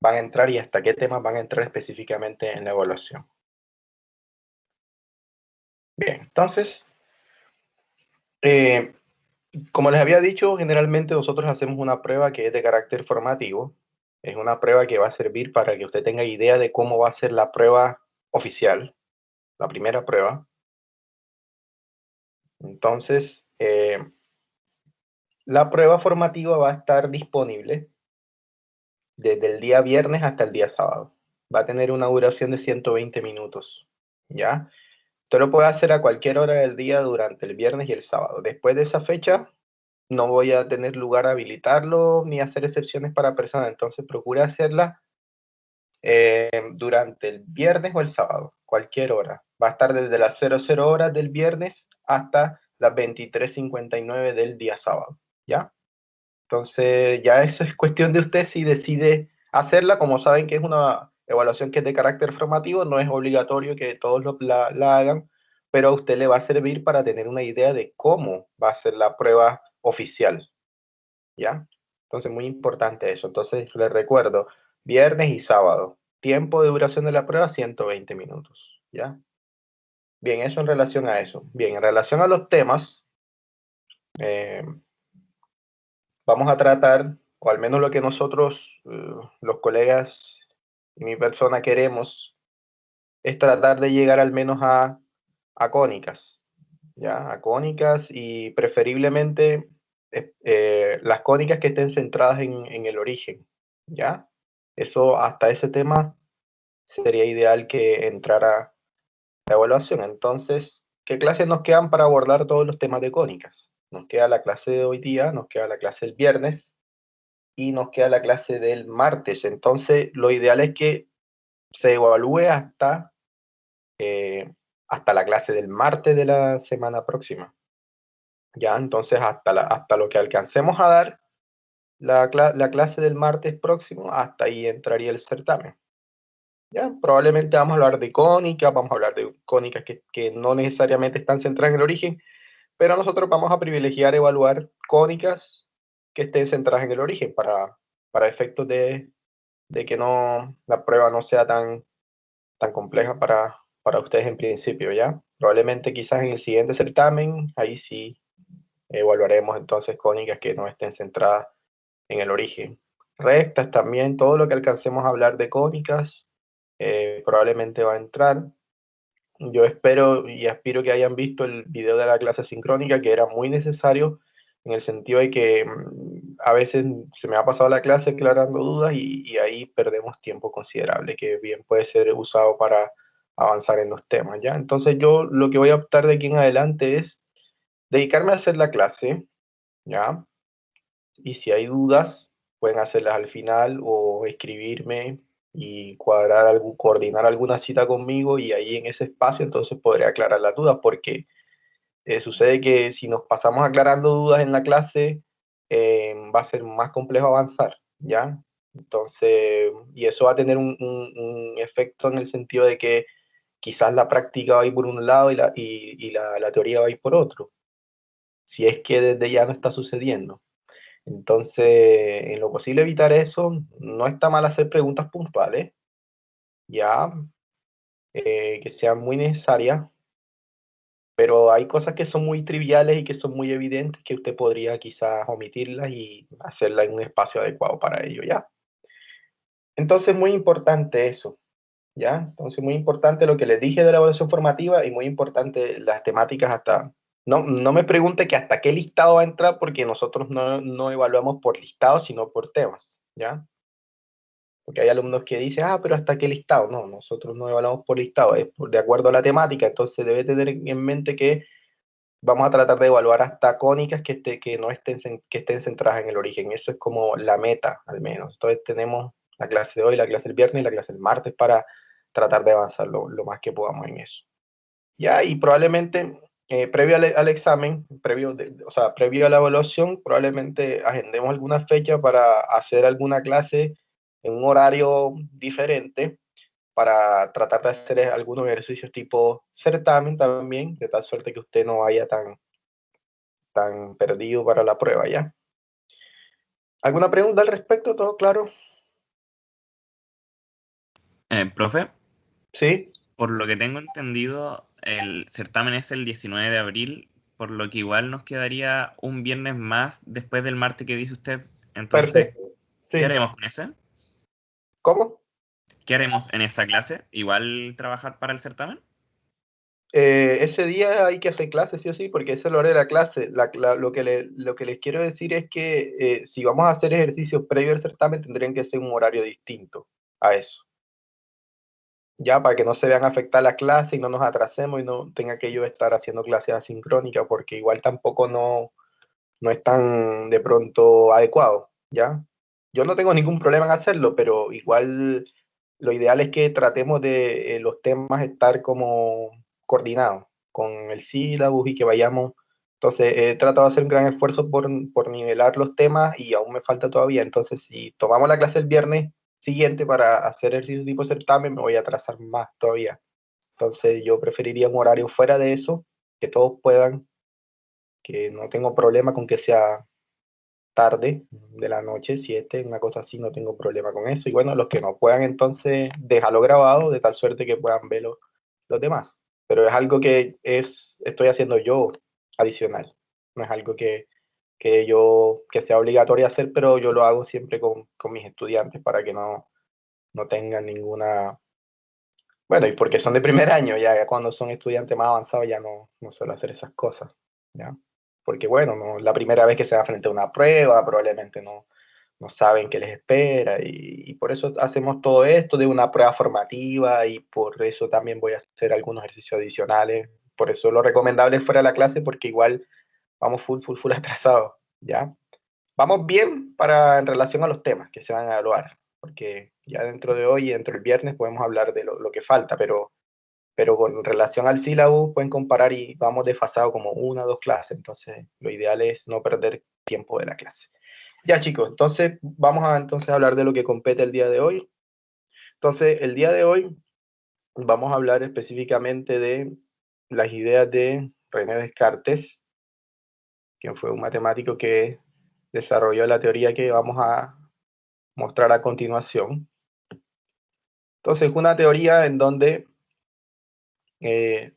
van a entrar y hasta qué temas van a entrar específicamente en la evaluación. Bien, entonces, eh, como les había dicho, generalmente nosotros hacemos una prueba que es de carácter formativo. Es una prueba que va a servir para que usted tenga idea de cómo va a ser la prueba oficial, la primera prueba. Entonces, la prueba formativa va a estar disponible desde el día viernes hasta el día sábado. Va a tener una duración de 120 minutos, ¿ya? Usted lo puede hacer a cualquier hora del día durante el viernes y el sábado. Después de esa fecha, no voy a tener lugar a habilitarlo ni hacer excepciones para personas. Entonces, procure hacerla durante el viernes o el sábado, cualquier hora. Va a estar desde las 00 horas del viernes hasta las 23:59 del día sábado, ¿ya? Entonces, ya eso es cuestión de usted si decide hacerla. Como saben que es una evaluación que es de carácter formativo, no es obligatorio que todos la hagan, pero a usted le va a servir para tener una idea de cómo va a ser la prueba oficial, ¿ya? Entonces, muy importante eso. Entonces, les recuerdo, viernes y sábado, tiempo de duración de la prueba, 120 minutos, ¿ya? Bien, eso en relación a eso. Bien, en relación a los temas, eh, vamos a tratar, o al menos lo que nosotros, los colegas y mi persona queremos, es tratar de llegar al menos a cónicas, ¿ya? A cónicas y preferiblemente las cónicas que estén centradas en el origen, ¿ya? Eso, hasta ese tema, sería ideal que entrara la evaluación. Entonces, ¿qué clases nos quedan para abordar todos los temas de cónicas? Nos queda la clase de hoy día, nos queda la clase del viernes, y nos queda la clase del martes. Entonces, lo ideal es que se evalúe hasta la clase del martes de la semana próxima. Ya, entonces, hasta lo que alcancemos a dar la clase del martes próximo, hasta ahí entraría el certamen. Ya, probablemente vamos a hablar de cónicas, vamos a hablar de cónicas que no necesariamente están centradas en el origen, pero nosotros vamos a privilegiar evaluar cónicas que estén centradas en el origen para efectos de que no, la prueba no sea tan compleja para ustedes en principio, ¿ya? Probablemente quizás en el siguiente certamen, ahí sí evaluaremos entonces cónicas que no estén centradas en el origen. Rectas también, todo lo que alcancemos a hablar de cónicas, probablemente va a entrar. Yo espero y aspiro que hayan visto el video de la clase sincrónica, que era muy necesario en el sentido de que a veces se me ha pasado la clase aclarando dudas y ahí perdemos tiempo considerable, que bien puede ser usado para avanzar en los temas, ¿ya? Entonces yo lo que voy a optar de aquí en adelante es dedicarme a hacer la clase, ¿ya? Y si hay dudas, pueden hacerlas al final o escribirme y coordinar alguna cita conmigo, y ahí en ese espacio entonces podré aclarar las dudas, porque sucede que si nos pasamos aclarando dudas en la clase, va a ser más complejo avanzar, ¿ya? Entonces, y eso va a tener un efecto en el sentido de que quizás la práctica va a ir por un lado y la teoría va a ir por otro, si es que desde ya no está sucediendo. Entonces, en lo posible evitar eso. No está mal hacer preguntas puntuales, ya, que sean muy necesarias, pero hay cosas que son muy triviales y que son muy evidentes que usted podría quizás omitirlas y hacerla en un espacio adecuado para ello, ¿ya? Entonces, muy importante eso, ¿ya? Entonces, muy importante lo que les dije de la evaluación formativa y muy importante las temáticas hasta... No me pregunte que hasta qué listado va a entrar, porque nosotros no evaluamos por listado, sino por temas, ¿ya? Porque hay alumnos que dicen, pero ¿hasta qué listado? No, nosotros no evaluamos por listado, es de acuerdo a la temática. Entonces debe tener en mente que vamos a tratar de evaluar hasta cónicas que no que estén centradas en el origen. Eso es como la meta, al menos. Entonces tenemos la clase de hoy, la clase del viernes y la clase del martes para tratar de avanzar lo más que podamos en eso. Ya, y probablemente previo al examen, o sea, previo a la evaluación, probablemente agendemos alguna fecha para hacer alguna clase en un horario diferente, para tratar de hacer algunos ejercicios tipo certamen también, de tal suerte que usted no vaya tan perdido para la prueba, ¿ya? ¿Alguna pregunta al respecto? ¿Todo claro? Profe, ¿Sí? por lo que tengo entendido, el certamen es el 19 de abril, por lo que igual nos quedaría un viernes más después del martes que dice usted. Entonces, Perfecto. ¿qué Sí. haremos con ese? ¿Cómo? ¿Qué haremos en esa clase? ¿Igual trabajar para el certamen? Ese día hay que hacer clase, sí o sí, porque ese es el horario de la clase. Lo que les quiero decir es que si vamos a hacer ejercicios previo al certamen, tendrían que ser un horario distinto a eso. Ya, para que no se vean afectar la clase y no nos atrasemos y no tenga que yo estar haciendo clases asincrónicas, porque igual tampoco no es tan de pronto adecuado, ¿ya? Yo no tengo ningún problema en hacerlo, pero igual lo ideal es que tratemos de los temas estar como coordinados con el sílabus y que vayamos. Entonces, he tratado de hacer un gran esfuerzo por nivelar los temas y aún me falta todavía. Entonces, si tomamos la clase el viernes siguiente para hacer ejercicio tipo certamen, me voy a atrasar más todavía. Entonces, yo preferiría un horario fuera de eso, que todos puedan, que no tengo problema con que sea tarde de la noche, 7, una cosa así, no tengo problema con eso. Y bueno, los que no puedan, entonces déjalo grabado de tal suerte que puedan verlo los demás. Pero es algo que estoy haciendo yo adicional. No es algo que sea obligatorio hacer, pero yo lo hago siempre con mis estudiantes para que no tengan ninguna. Bueno, y porque son de primer año, ya cuando son estudiantes más avanzados ya no suelo hacer esas cosas, ¿ya? Porque bueno, no, la primera vez que se va frente a una prueba, probablemente no saben qué les espera y por eso hacemos todo esto de una prueba formativa y por eso también voy a hacer algunos ejercicios adicionales. Por eso lo recomendable es fuera de la clase porque igual vamos full atrasados, ¿ya? Vamos bien en relación a los temas que se van a evaluar, porque ya dentro de hoy y dentro del viernes podemos hablar de lo que falta, pero con relación al sílabo pueden comparar y vamos desfasados como una o dos clases, entonces lo ideal es no perder tiempo de la clase. Ya chicos, entonces vamos a entonces hablar de lo que compete el día de hoy. Entonces, el día de hoy vamos a hablar específicamente de las ideas de René Descartes, quien fue un matemático que desarrolló la teoría que vamos a mostrar a continuación. Entonces, una teoría en donde eh,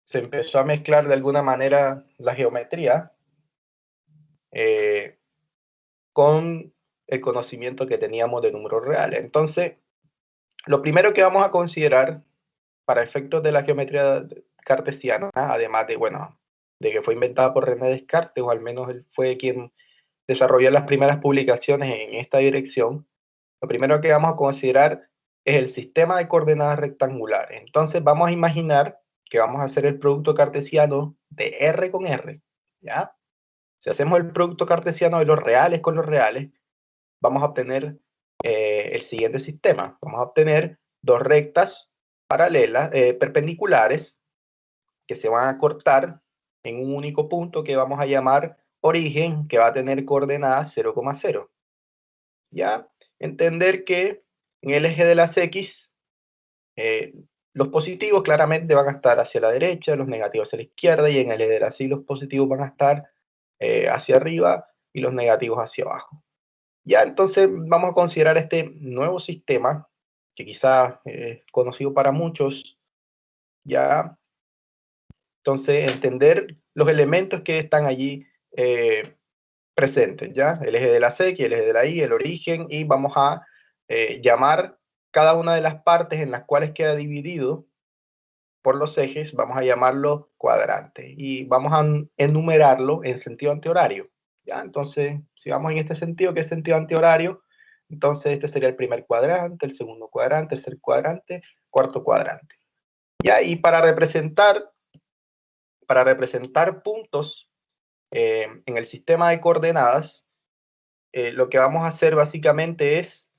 se empezó a mezclar de alguna manera la geometría eh, con el conocimiento que teníamos de números reales. Entonces, lo primero que vamos a considerar para efectos de la geometría cartesiana, además de, bueno, de que fue inventada por René Descartes, o al menos él fue quien desarrolló las primeras publicaciones en esta dirección, lo primero que vamos a considerar es el sistema de coordenadas rectangulares. Entonces vamos a imaginar que vamos a hacer el producto cartesiano de R con R, ¿ya? Si hacemos el producto cartesiano de los reales con los reales, vamos a obtener el siguiente sistema. Vamos a obtener dos rectas paralelas, perpendiculares, que se van a cortar en un único punto que vamos a llamar origen, que va a tener coordenadas 0,0. ¿Ya? Entender que en el eje de las X, eh, los positivos claramente van a estar hacia la derecha, los negativos hacia la izquierda, y en el eje de las Y los positivos van a estar hacia arriba y los negativos hacia abajo. Ya, entonces vamos a considerar este nuevo sistema, que quizás es conocido para muchos, ya. Entonces, entender los elementos que están allí presentes, ¿ya? El eje de la X, el eje de la Y, el origen, y vamos a llamar cada una de las partes en las cuales queda dividido por los ejes, vamos a llamarlo cuadrante, y vamos a enumerarlo en sentido antihorario, ¿ya? Entonces, si vamos en este sentido, que es sentido antihorario, entonces este sería el primer cuadrante, el segundo cuadrante, tercer cuadrante, cuarto cuadrante. ¿Ya? Y para representar puntos en el sistema de coordenadas, lo que vamos a hacer básicamente es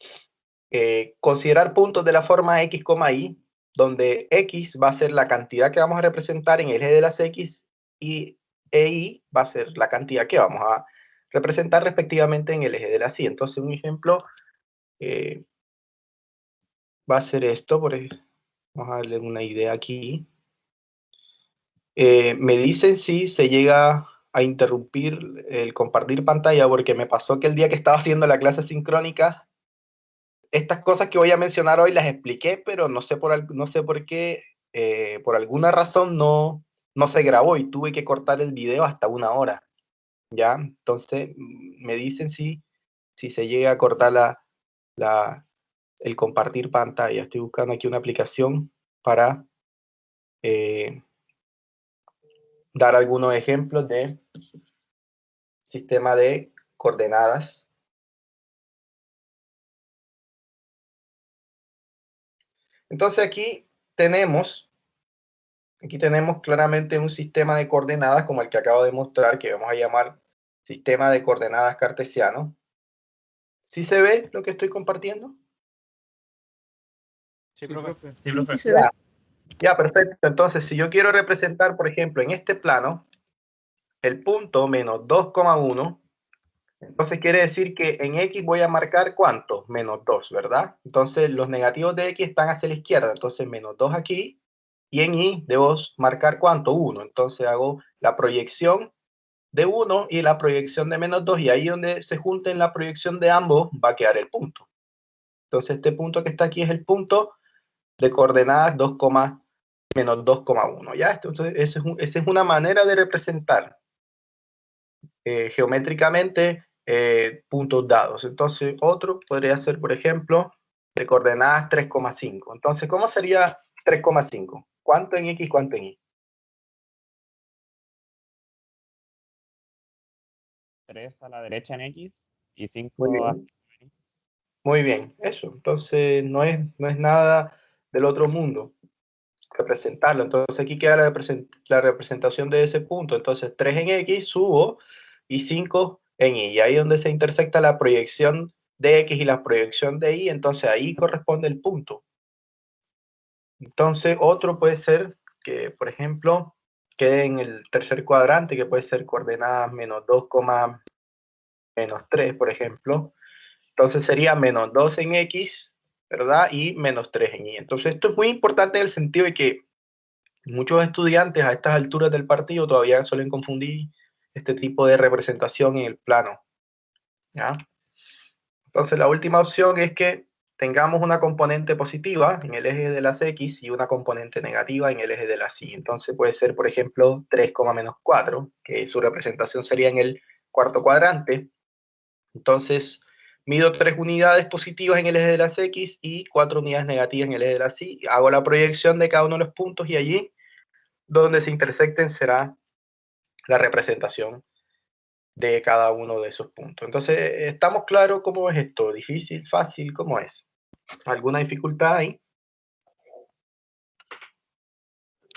considerar puntos de la forma x, y, donde x va a ser la cantidad que vamos a representar en el eje de las x y y va a ser la cantidad que vamos a representar respectivamente en el eje de las y. Entonces, un ejemplo va a ser esto, vamos a darle una idea aquí. Me dicen si se llega a interrumpir el compartir pantalla, porque me pasó que el día que estaba haciendo la clase sincrónica estas cosas que voy a mencionar hoy las expliqué, pero no sé por qué, por alguna razón no se grabó y tuve que cortar el video hasta 1 hora, ¿ya? Entonces, me dicen si se llega a cortar el compartir pantalla. Estoy buscando aquí una aplicación para dar algunos ejemplos de sistema de coordenadas. Entonces aquí tenemos claramente un sistema de coordenadas como el que acabo de mostrar, que vamos a llamar sistema de coordenadas cartesiano. ¿Sí se ve lo que estoy compartiendo? Sí, profe. Sí, profe. se ve. Ya, perfecto. Entonces, si yo quiero representar, por ejemplo, en este plano, el punto menos 2,1, entonces quiere decir que en X voy a marcar ¿cuánto? Menos 2, ¿verdad? Entonces, los negativos de X están hacia la izquierda, entonces menos 2 aquí, y en Y debo marcar ¿cuánto? 1. Entonces hago la proyección de 1 y la proyección de menos 2, y ahí donde se junten la proyección de ambos va a quedar el punto. Entonces este punto que está aquí es el punto de coordenadas 2, menos 2,1. ¿Ya? Entonces esa es una manera de representar geométricamente puntos dados. Entonces otro podría ser, por ejemplo, de coordenadas 3,5. Entonces, ¿cómo sería 3,5? ¿Cuánto en X, cuánto en Y? 3 a la derecha en X y 5 Muy a... bien. Muy bien, eso. Entonces no es nada del otro mundo representarlo. Entonces aquí queda la representación de ese punto. Entonces 3 en X subo y 5 en Y. Y ahí donde se intersecta la proyección de X y la proyección de Y, entonces ahí corresponde el punto. Entonces otro puede ser que, por ejemplo, quede en el tercer cuadrante, que puede ser coordenadas menos 2, menos 3, por ejemplo. Entonces sería menos 2 en X, ¿verdad? Y menos 3 en Y. Entonces esto es muy importante en el sentido de que muchos estudiantes a estas alturas del partido todavía suelen confundir este tipo de representación en el plano, ¿ya? Entonces la última opción es que tengamos una componente positiva en el eje de las X y una componente negativa en el eje de las Y. Entonces puede ser, por ejemplo, 3, menos 4, que su representación sería en el cuarto cuadrante. Entonces, mido 3 unidades positivas en el eje de las X y 4 unidades negativas en el eje de las Y. Hago la proyección de cada uno de los puntos y allí, donde se intersecten, será la representación de cada uno de esos puntos. Entonces, ¿estamos claros cómo es esto? ¿Difícil, fácil? ¿Cómo es? ¿Alguna dificultad ahí?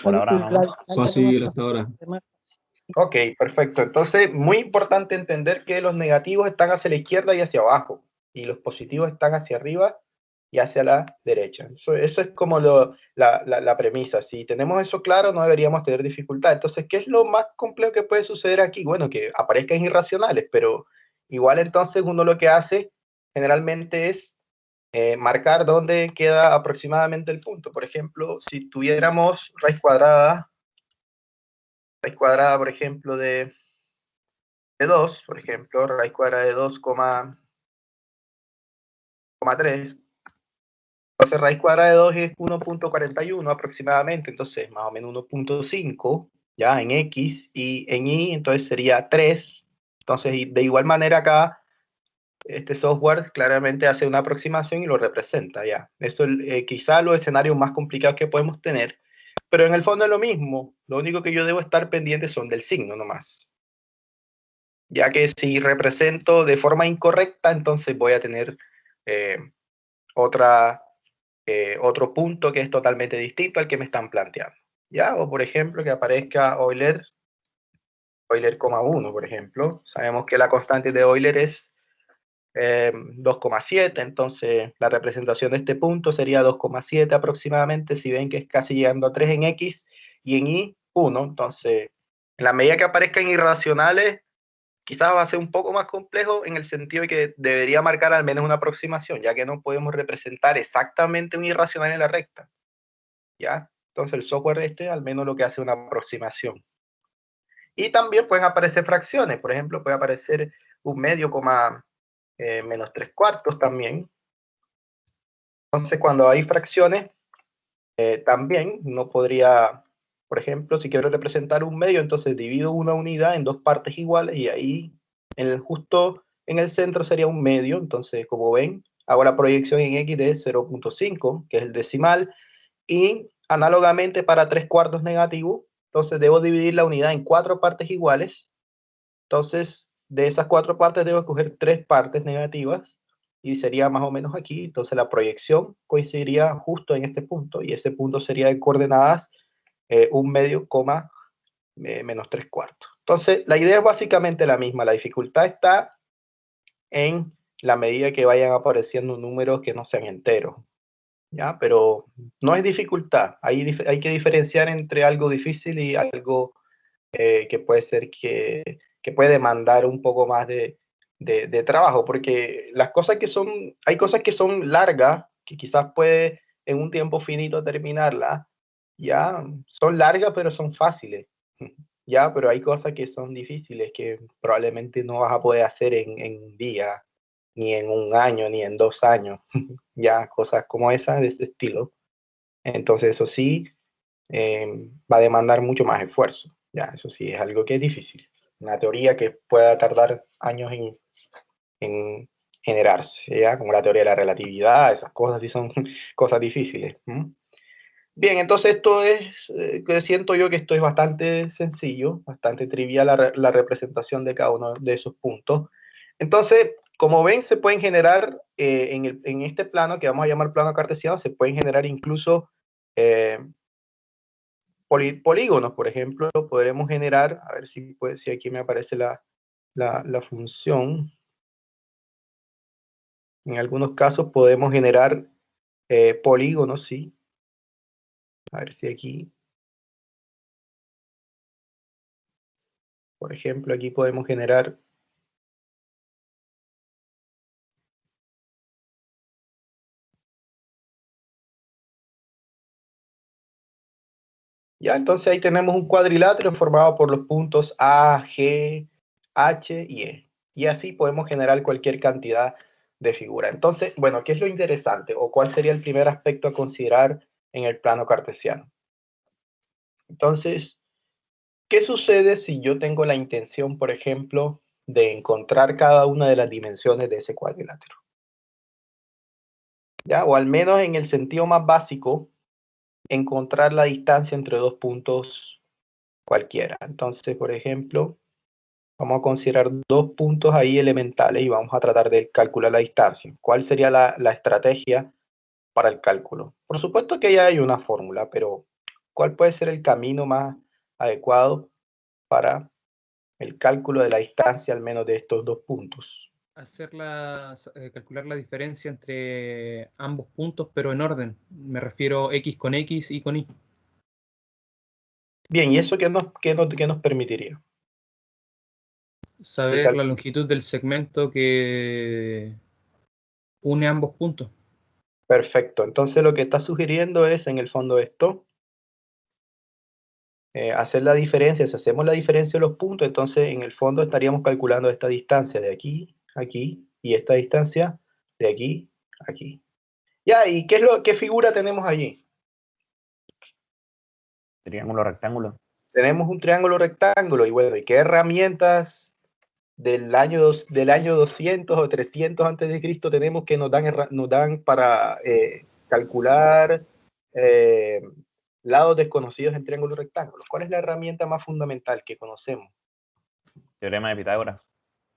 Por ahora no. Fácil hasta ahora. Ok, perfecto. Entonces, muy importante entender que los negativos están hacia la izquierda y hacia abajo, y los positivos están hacia arriba y hacia la derecha. Eso es como la premisa. Si tenemos eso claro, no deberíamos tener dificultad. Entonces, ¿qué es lo más complejo que puede suceder aquí? Bueno, que aparezcan irracionales, pero igual entonces uno lo que hace generalmente es marcar dónde queda aproximadamente el punto. Por ejemplo, si tuviéramos raíz cuadrada, por ejemplo, de 2, por ejemplo, raíz cuadrada de 2,3. Entonces, raíz cuadrada de 2 es 1,41 aproximadamente, entonces más o menos 1,5 ya en X, y en Y entonces sería 3. Entonces, de igual manera acá, este software claramente hace una aproximación y lo representa ya. Eso es quizá los escenarios más complicados que podemos tener, pero en el fondo es lo mismo. Lo único que yo debo estar pendiente son del signo nomás. Ya que si represento de forma incorrecta, entonces voy a tener eh, otro punto que es totalmente distinto al que me están planteando. ¿Ya? O por ejemplo, que aparezca Euler, 1, por ejemplo. Sabemos que la constante de Euler es 2,7, entonces la representación de este punto sería 2,7 aproximadamente, si ven que es casi llegando a 3 en X y en Y 1, entonces en la medida que aparezcan irracionales, quizás va a ser un poco más complejo en el sentido de que debería marcar al menos una aproximación, ya que no podemos representar exactamente un irracional en la recta, ¿ya? Entonces el software al menos lo que hace es una aproximación. Y también pueden aparecer fracciones, por ejemplo, puede aparecer un medio, menos 3 cuartos también, Entonces, cuando hay fracciones, también no podría, por ejemplo, si quiero representar un medio, entonces divido una unidad en dos partes iguales y ahí justo en el centro sería un medio. Entonces, como ven, hago la proyección en X de 0.5, que es el decimal, y análogamente para 3/4 negativo, entonces debo dividir la unidad en 4 partes iguales. Entonces, de esas 4 partes debo escoger 3 partes negativas y sería más o menos aquí. Entonces, la proyección coincidiría justo en este punto y ese punto sería de coordenadas 1/2, menos 3/4. Entonces, la idea es básicamente la misma. La dificultad está en la medida que vayan apareciendo números que no sean enteros, ¿ya? Pero no es dificultad. Hay que diferenciar entre algo difícil y algo que puede ser que puede demandar un poco más de trabajo, porque hay cosas que son largas, que quizás puede en un tiempo finito terminarlas, ya son largas, pero son fáciles, ya, pero hay cosas que son difíciles que probablemente no vas a poder hacer en un día, ni en un año, ni en 2 años, ya, cosas como esas de ese estilo. Entonces, eso sí, va a demandar mucho más esfuerzo. Ya, eso sí, es algo que es difícil. Una teoría que pueda tardar años en generarse, ¿ya? Como la teoría de la relatividad, esas cosas sí son cosas difíciles. Bien, entonces esto es, que siento yo que esto es bastante sencillo, bastante trivial la representación de cada uno de esos puntos. Entonces, como ven, se pueden generar en este plano, que vamos a llamar plano cartesiano, se pueden generar incluso polígonos. Por ejemplo, podremos generar, a ver si aquí me aparece la función. En algunos casos podemos generar polígonos, sí. A ver si aquí, por ejemplo, aquí podemos generar ya. Entonces ahí tenemos un cuadrilátero formado por los puntos A, G, H y E. Y así podemos generar cualquier cantidad de figuras. Entonces, bueno, ¿qué es lo interesante? ¿O cuál sería el primer aspecto a considerar en el plano cartesiano? Entonces, ¿qué sucede si yo tengo la intención, por ejemplo, de encontrar cada una de las dimensiones de ese cuadrilátero? ¿Ya? O al menos en el sentido más básico, encontrar la distancia entre dos puntos cualquiera. Entonces, por ejemplo, vamos a considerar dos puntos ahí elementales y vamos a tratar de calcular la distancia. ¿Cuál sería la estrategia para el cálculo? Por supuesto que ya hay una fórmula, pero ¿cuál puede ser el camino más adecuado para el cálculo de la distancia al menos de estos dos puntos? Calcular la diferencia entre ambos puntos, pero en orden. Me refiero X con X y con Y. Bien, ¿y eso qué nos permitiría? Saber la longitud del segmento que une ambos puntos. Perfecto. Entonces lo que está sugiriendo es, en el fondo, esto. Hacer la diferencia. Si hacemos la diferencia de los puntos, entonces en el fondo estaríamos calculando esta distancia de aquí a aquí y esta distancia de aquí a aquí. Ya, ¿y qué figura tenemos allí? Triángulo, rectángulo. Tenemos un triángulo rectángulo. Y bueno, ¿y qué herramientas del año 200 o 300 antes de Cristo tenemos que nos dan para calcular lados desconocidos en triángulos rectángulos? ¿Cuál es la herramienta más fundamental que conocemos? Teorema de Pitágoras.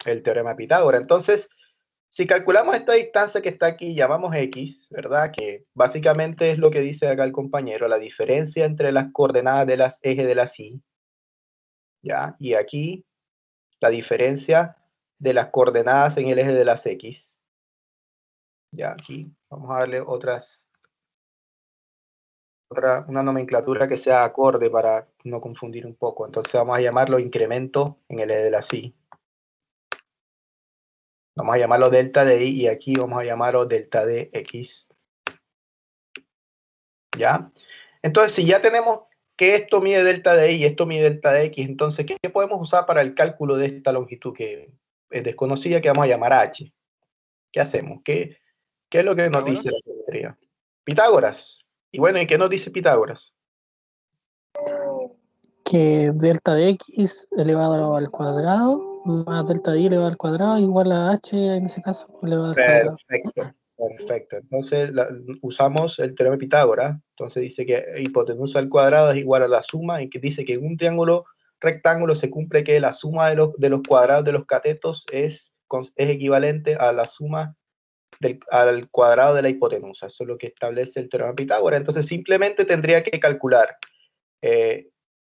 El teorema de Pitágoras. Entonces, si calculamos esta distancia que está aquí, llamamos X, ¿verdad? Que básicamente es lo que dice acá el compañero, la diferencia entre las coordenadas de las ejes de las Y, ¿ya? Y aquí, la diferencia de las coordenadas en el eje de las X. Ya, aquí vamos a darle una nomenclatura que sea acorde para no confundir un poco. Entonces vamos a llamarlo incremento en el eje de las Y. Vamos a llamarlo delta de Y y aquí vamos a llamarlo delta de X. ¿Ya? Entonces, si ya tenemos que esto mide delta de Y y esto mide delta de X, entonces, ¿qué podemos usar para el cálculo de esta longitud que es desconocida, que vamos a llamar H? ¿Qué hacemos? ¿Qué es lo que nos dice la geometría? Pitágoras. Y bueno, ¿y qué nos dice Pitágoras? Que delta de x elevado al cuadrado más delta de y elevado al cuadrado igual a h en ese caso elevado al cuadrado. Perfecto, perfecto. Entonces usamos el teorema de Pitágoras. Entonces dice que hipotenusa al cuadrado es igual a la suma, y que dice que en un triángulo rectángulo se cumple que la suma de los cuadrados de los catetos es equivalente a la suma al cuadrado de la hipotenusa. Eso es lo que establece el teorema de Pitágoras. Entonces simplemente tendría que calcular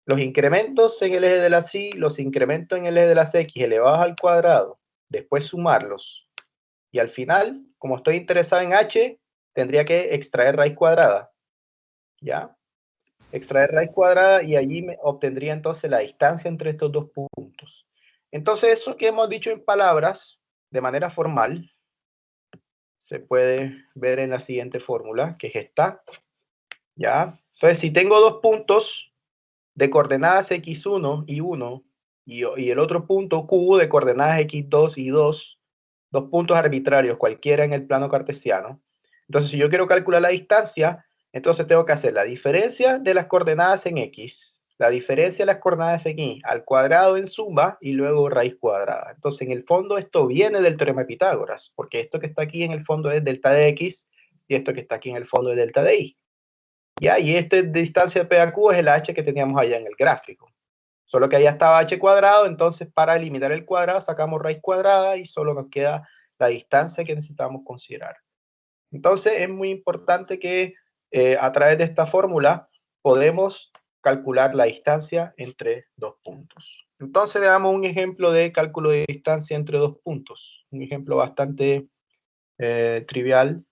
los incrementos en el eje de las y, los incrementos en el eje de las x elevados al cuadrado, después sumarlos. Y al final, como estoy interesado en h, tendría que extraer raíz cuadrada. ¿Ya? Extraer raíz cuadrada y allí me obtendría entonces la distancia entre estos dos puntos. Entonces, eso que hemos dicho en palabras, de manera formal, se puede ver en la siguiente fórmula, que es esta. ¿Ya? Entonces, si tengo dos puntos de coordenadas x1 y 1, y el otro punto q de coordenadas x2 y 2, dos puntos arbitrarios cualquiera en el plano cartesiano. Entonces, si yo quiero calcular la distancia, entonces tengo que hacer la diferencia de las coordenadas en x, la diferencia de las coordenadas en y, al cuadrado en suma, y luego raíz cuadrada. Entonces, en el fondo, esto viene del teorema de Pitágoras, porque esto que está aquí en el fondo es delta de x, y esto que está aquí en el fondo es delta de y. ¿Ya? Y esta distancia de P a Q es el h que teníamos allá en el gráfico. Solo que allá estaba h cuadrado, entonces para eliminar el cuadrado sacamos raíz cuadrada y solo nos queda la distancia que necesitamos considerar. Entonces es muy importante que a través de esta fórmula podemos calcular la distancia entre dos puntos. Entonces veamos un ejemplo de cálculo de distancia entre dos puntos. Un ejemplo bastante trivial.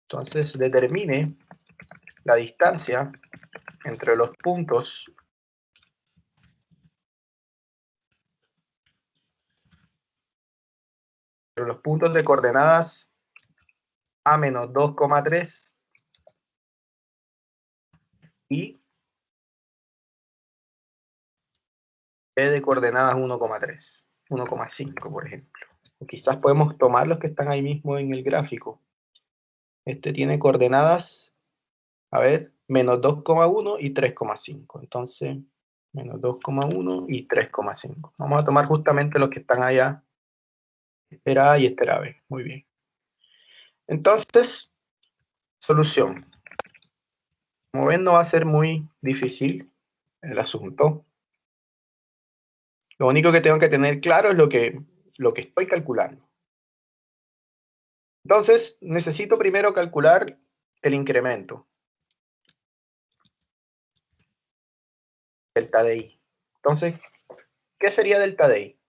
Entonces determine la distancia entre los puntos de coordenadas a menos 2,3 y b de coordenadas 1,3, 1,5 por ejemplo. O quizás podemos tomar los que están ahí mismo en el gráfico. Este tiene coordenadas, a ver, menos 2,1 y 3,5. Entonces, menos 2,1 y 3,5. Vamos a tomar justamente los que están allá. Este era A y este era B. Muy bien. Entonces, solución. Como ven, no va a ser muy difícil el asunto. Lo único que tengo que tener claro es lo que estoy calculando. Entonces, necesito primero calcular el incremento. Delta de I. Entonces, ¿qué sería delta de I?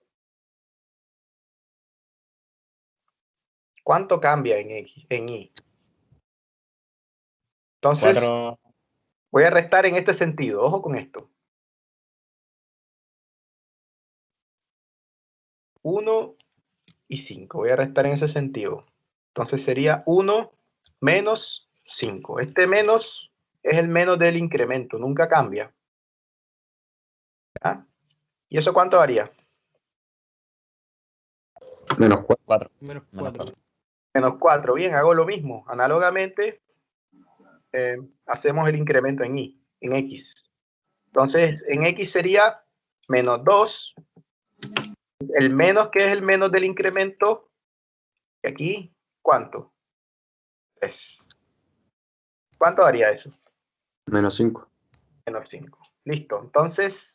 ¿Cuánto cambia en I? Entonces, 4. voy a restar en este sentido. Ojo con esto. 1 y 5. Voy a restar en ese sentido. Entonces sería 1 menos 5. Este menos es el menos del incremento. Nunca cambia. ¿Ah? ¿Y eso cuánto daría? Menos 4. Menos Menos 4. Menos 4. Bien, hago lo mismo. Análogamente, hacemos el incremento en Y, en X. Entonces, en X sería menos 2. El menos, que es el menos del incremento. Y aquí, ¿cuánto? 3. ¿Cuánto daría eso? Menos 5. Menos 5. Listo. Entonces,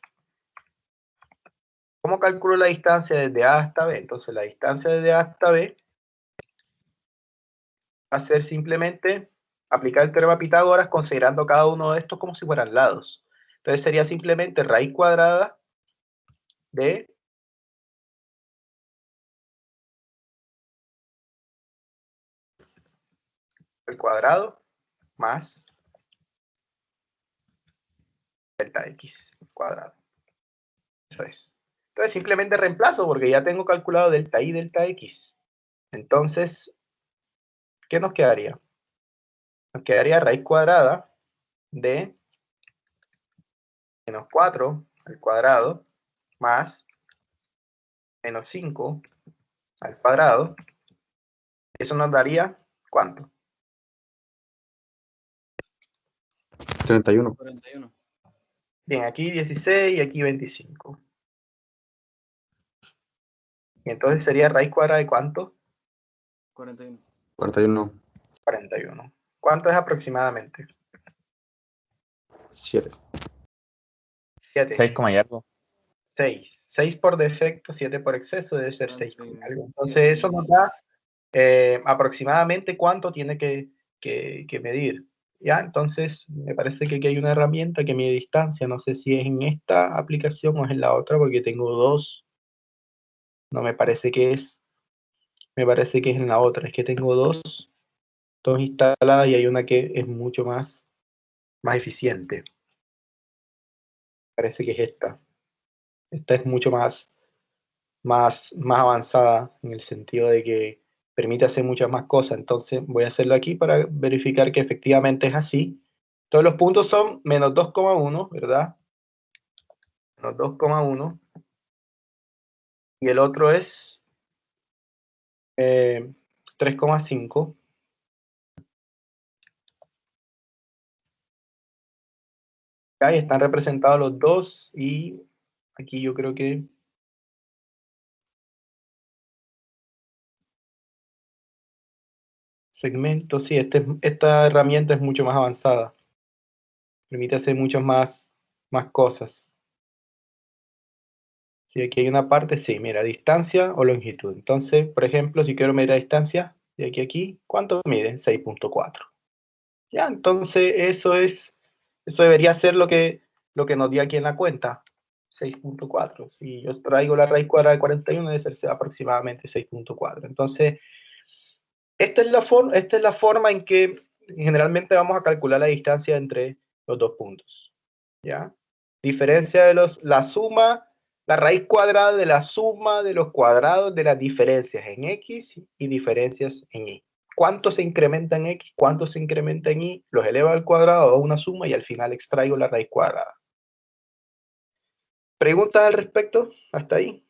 ¿cómo calculo la distancia desde A hasta B? Entonces, la distancia desde A hasta B va a ser simplemente aplicar el teorema de Pitágoras considerando cada uno de estos como si fueran lados. Entonces, sería simplemente raíz cuadrada de el cuadrado más delta x cuadrado. Eso es. Entonces, simplemente reemplazo porque ya tengo calculado delta y delta x. Entonces, ¿qué nos quedaría? Nos quedaría raíz cuadrada de menos 4 al cuadrado más menos 5 al cuadrado. Eso nos daría, ¿cuánto? 31. 41. Bien, aquí 16 y aquí 25. Y entonces sería raíz cuadrada de ¿cuánto? 41. 41. 41. ¿Cuánto es aproximadamente? 7. 7. 6, y algo. 6. 6 por defecto, 7 por exceso, debe ser 6 con Entre algo. Entonces eso nos da aproximadamente cuánto tiene que medir. ¿Ya? Entonces me parece que aquí hay una herramienta que mide distancia. No sé si es en esta aplicación o es en la otra, porque tengo dos. No me parece que es. Me parece que es en la otra. Es que tengo dos instaladas y hay una que es mucho más eficiente. Parece que es esta. Esta es mucho más avanzada en el sentido de que permite hacer muchas más cosas. Entonces voy a hacerlo aquí para verificar que efectivamente es así. Todos los puntos son menos 2,1, ¿verdad? Menos 2,1. Y el otro es 3,5. Ahí están representados los dos y aquí yo creo que segmento, sí, esta herramienta es mucho más avanzada. Permite hacer muchas más cosas. Sí, aquí hay una parte, sí, mira, distancia o longitud. Entonces, por ejemplo, si quiero medir la distancia de aquí a aquí, ¿cuánto mide? 6,4. Ya, entonces eso debería ser lo que nos dio aquí en la cuenta. 6,4. Si yo traigo la raíz cuadrada de 41, debe ser aproximadamente 6,4. Entonces, esta es la forma en que generalmente vamos a calcular la distancia entre los dos puntos. ¿Ya? Diferencia de la suma, la raíz cuadrada de la suma de los cuadrados de las diferencias en X y diferencias en Y. ¿Cuánto se incrementa en X? ¿Cuánto se incrementa en Y? Los elevo al cuadrado, hago una suma y al final extraigo la raíz cuadrada. ¿Preguntas al respecto? ¿Hasta ahí?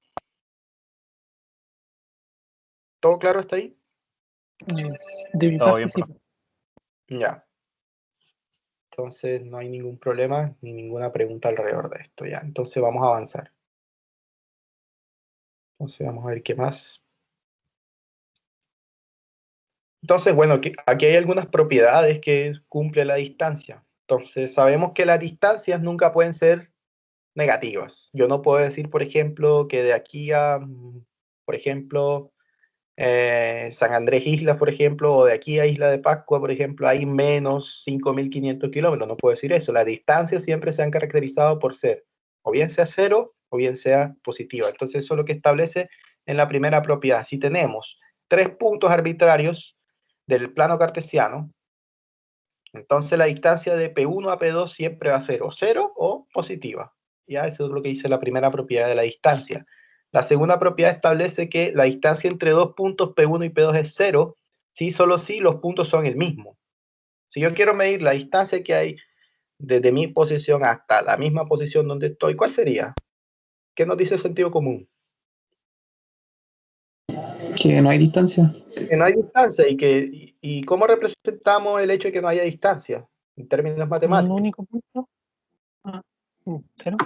¿Todo claro hasta ahí? De mi Todo parte, bien, sí. profe. Ya. Entonces no hay ningún problema ni ninguna pregunta alrededor de esto. Ya. Entonces vamos a avanzar. Entonces vamos a ver qué más. Entonces, bueno, aquí hay algunas propiedades que cumple la distancia. Entonces, sabemos que las distancias nunca pueden ser negativas. Yo no puedo decir, por ejemplo, que de aquí a, por ejemplo, San Andrés Islas, por ejemplo, o de aquí a Isla de Pascua, por ejemplo, hay menos 5.500 kilómetros. No puedo decir eso. Las distancias siempre se han caracterizado por ser, o bien sea cero, o bien sea positiva. Entonces, eso es lo que establece en la primera propiedad. Si tenemos 3 puntos arbitrarios del plano cartesiano, entonces la distancia de P1 a P2 siempre va a ser o cero o positiva. Ya, eso es lo que dice la primera propiedad de la distancia. La segunda propiedad establece que la distancia entre dos puntos P1 y P2 es cero, si solo si los puntos son el mismo. Si yo quiero medir la distancia que hay desde mi posición hasta la misma posición donde estoy, ¿cuál sería? ¿Qué nos dice el sentido común? Que no hay distancia. Que no hay distancia y ¿cómo representamos el hecho de que no haya distancia en términos Un matemáticos? único punto. Cero.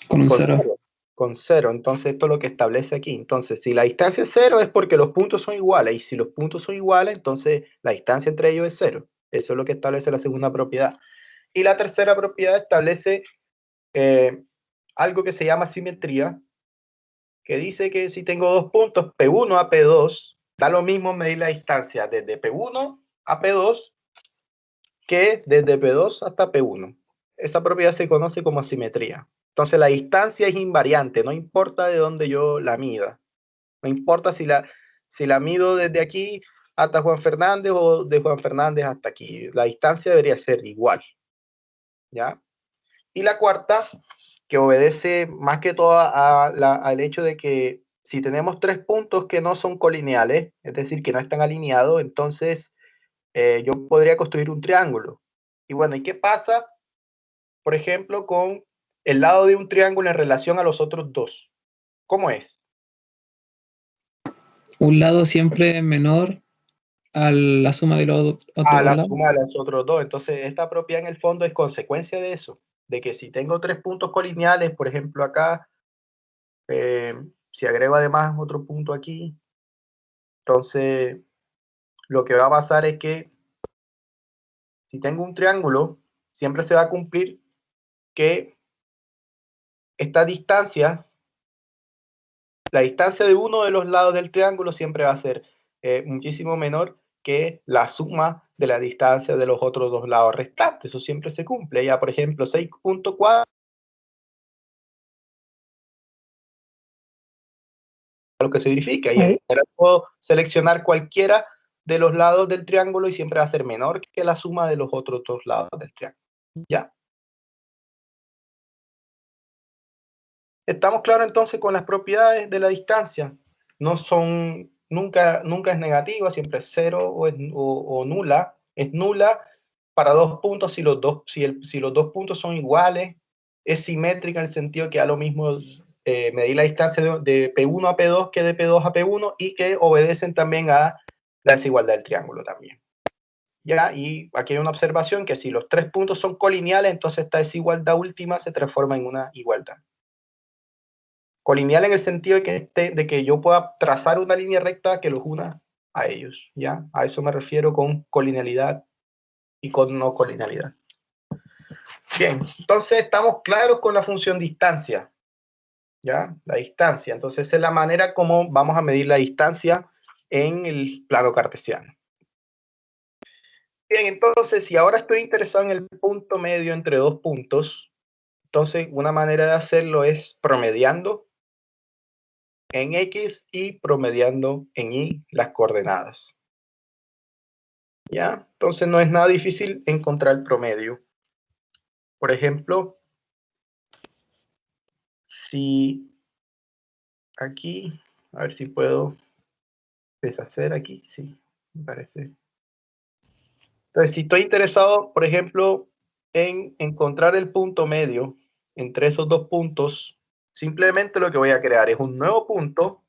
Con un Con cero. cero. Con cero. Entonces esto es lo que establece aquí. Entonces, si la distancia es cero es porque los puntos son iguales. Y si los puntos son iguales, entonces la distancia entre ellos es cero. Eso es lo que establece la segunda propiedad. Y la tercera propiedad establece algo que se llama simetría, que dice que si tengo dos puntos, P1 a P2, da lo mismo medir la distancia desde P1 a P2 que desde P2 hasta P1. Esa propiedad se conoce como simetría. Entonces la distancia es invariante, no importa de dónde yo la mida. No importa si la mido desde aquí hasta Juan Fernández o de Juan Fernández hasta aquí. La distancia debería ser igual. ¿Ya? Y la cuarta, que obedece más que todo al hecho de que si tenemos 3 puntos que no son colineales, es decir, que no están alineados, entonces yo podría construir un triángulo. Y bueno, ¿y qué pasa, por ejemplo, con el lado de un triángulo en relación a los otros dos? ¿Cómo es? Un lado siempre menor a la suma de los otros A la lados. suma de los otros dos. Entonces, esta propiedad en el fondo es consecuencia de eso, de que si tengo tres puntos colineales, por ejemplo acá, si agrego además otro punto aquí, entonces lo que va a pasar es que si tengo un triángulo, siempre se va a cumplir que esta distancia, la distancia de uno de los lados del triángulo siempre va a ser muchísimo menor que la suma de la distancia de los otros dos lados restantes. Eso siempre se cumple. Ya, por ejemplo, 6.4 lo que se verifica. Y ahora puedo seleccionar cualquiera de los lados del triángulo y siempre va a ser menor que la suma de los otros dos lados del triángulo. ¿Ya? Estamos claros entonces con las propiedades de la distancia. No son, nunca es negativa, siempre es cero o nula. Es nula para dos puntos si los dos puntos son iguales. Es simétrica en el sentido que da lo mismo medir la distancia de P1 a P2 que de P2 a P1 y que obedecen también a la desigualdad del triángulo también. ¿Ya? Y aquí hay una observación que si los tres puntos son colineales, entonces esta desigualdad última se transforma en una igualdad. Colineal en el sentido de que yo pueda trazar una línea recta que los una a ellos, ¿ya? A eso me refiero con colinealidad y con no colinealidad. Bien, entonces estamos claros con la función distancia, ¿ya? La distancia. Entonces esa es la manera como vamos a medir la distancia en el plano cartesiano. Bien, entonces si ahora estoy interesado en el punto medio entre dos puntos, entonces una manera de hacerlo es promediando en X y promediando en Y las coordenadas. ¿Ya? Entonces no es nada difícil encontrar el promedio. Por ejemplo, si aquí, a ver si puedo deshacer aquí, sí, me parece. Entonces, si estoy interesado, por ejemplo, en encontrar el punto medio entre esos dos puntos, simplemente lo que voy a crear es un nuevo punto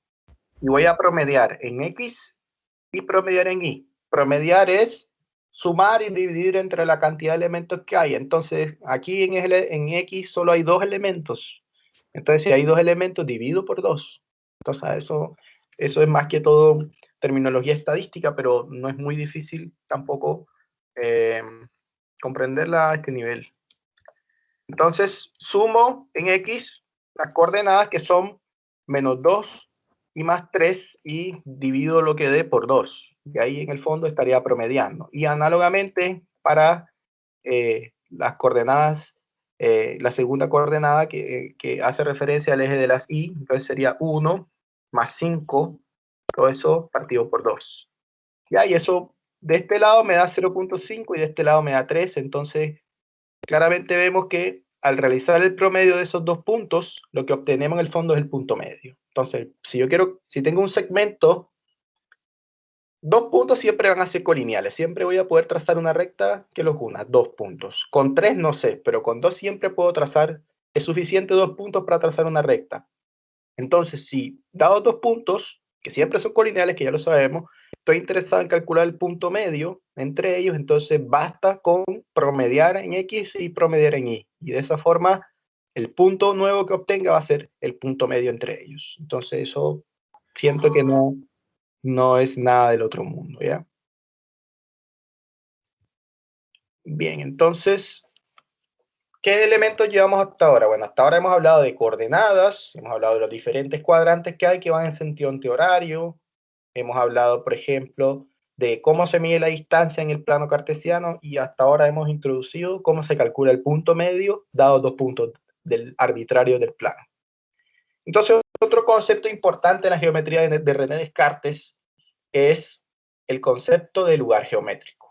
y voy a promediar en X y promediar en Y. Promediar es sumar y dividir entre la cantidad de elementos que hay. Entonces, aquí en X solo hay dos elementos. Entonces, si hay dos elementos, divido por 2. Entonces, eso es más que todo terminología estadística, pero no es muy difícil tampoco comprenderla a este nivel. Entonces, sumo en X las coordenadas que son menos 2 y más 3 y divido lo que dé por 2. Y ahí en el fondo estaría promediando. Y análogamente para las coordenadas, la segunda coordenada que hace referencia al eje de las Y, entonces sería 1 más 5, todo eso partido por 2. ¿Ya? Y eso de este lado me da 0.5 y de este lado me da 3, entonces claramente vemos que al realizar el promedio de esos dos puntos, lo que obtenemos en el fondo es el punto medio. Entonces, si tengo un segmento, dos puntos siempre van a ser colineales. Siempre voy a poder trazar una recta que los una, dos puntos. Con tres no sé, pero con dos siempre puedo trazar, es suficiente dos puntos para trazar una recta. Entonces, si dado dos puntos, que siempre son colineales, que ya lo sabemos, estoy interesado en calcular el punto medio entre ellos, entonces basta con promediar en X y promediar en Y. Y de esa forma, el punto nuevo que obtenga va a ser el punto medio entre ellos. Entonces, eso siento que no es nada del otro mundo, ¿ya? Bien, entonces, ¿qué elementos llevamos hasta ahora? Bueno, hasta ahora hemos hablado de coordenadas, hemos hablado de los diferentes cuadrantes que hay que van en sentido antihorario, hemos hablado, por ejemplo, de cómo se mide la distancia en el plano cartesiano y hasta ahora hemos introducido cómo se calcula el punto medio dado dos puntos arbitrarios del plano. Entonces, otro concepto importante en la geometría de René Descartes es el concepto de lugar geométrico,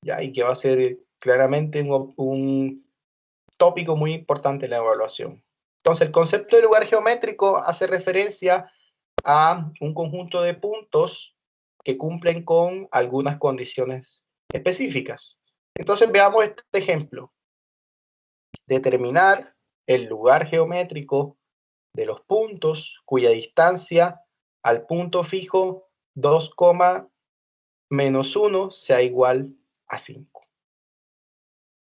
¿ya? Y que va a ser claramente un tópico muy importante en la evaluación. Entonces, el concepto de lugar geométrico hace referencia a un conjunto de puntos que cumplen con algunas condiciones específicas. Entonces, veamos este ejemplo. Determinar el lugar geométrico de los puntos cuya distancia al punto fijo 2, menos 1 sea igual a 5.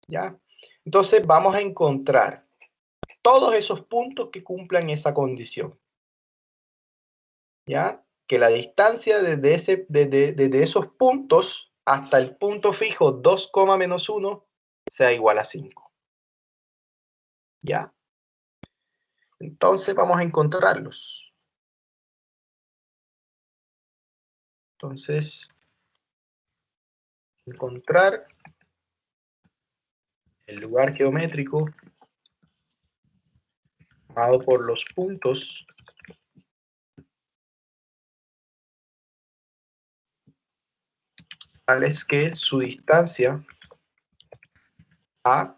¿Ya? Entonces vamos a encontrar todos esos puntos que cumplan esa condición. ¿Ya? Que la distancia desde esos puntos hasta el punto fijo 2, menos 1 sea igual a 5. ¿Ya? Entonces vamos a encontrarlos. Entonces, encontrar el lugar geométrico dado por los puntos tales que su distancia a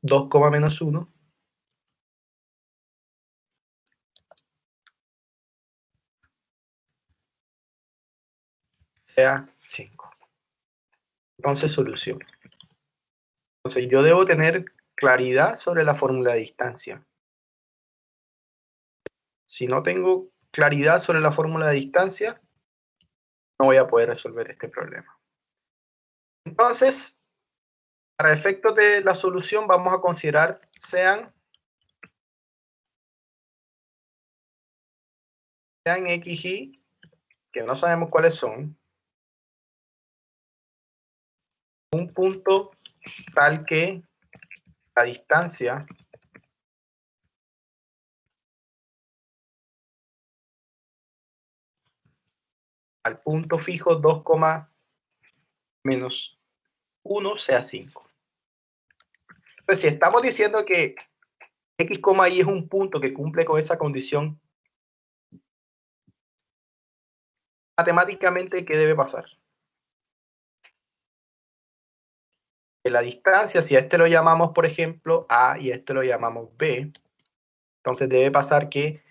2, menos 1 sea 5. Entonces, solución. Entonces, yo debo tener claridad sobre la fórmula de distancia. Si no tengo claridad sobre la fórmula de distancia, no voy a poder resolver este problema. Entonces, para efectos de la solución, vamos a considerar sean X, Y, que no sabemos cuáles son, un punto tal que la distancia al punto fijo 2, menos 1 sea 5. Pues si estamos diciendo que X, Y es un punto que cumple con esa condición, matemáticamente, ¿qué debe pasar? Que la distancia, si a este lo llamamos, por ejemplo, A y a este lo llamamos B, entonces debe pasar que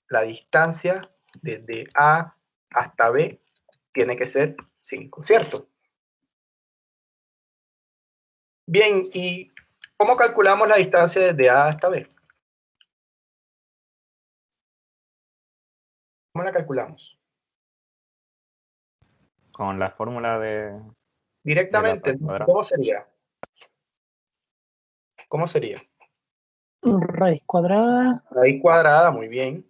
la distancia desde A hasta B tiene que ser 5, ¿cierto? Bien, ¿y cómo calculamos la distancia desde A hasta B? ¿Cómo la calculamos? Con la fórmula de Directamente, la cuadrada. ¿cómo sería? ¿Cómo sería? Raíz cuadrada. Raíz cuadrada, muy bien.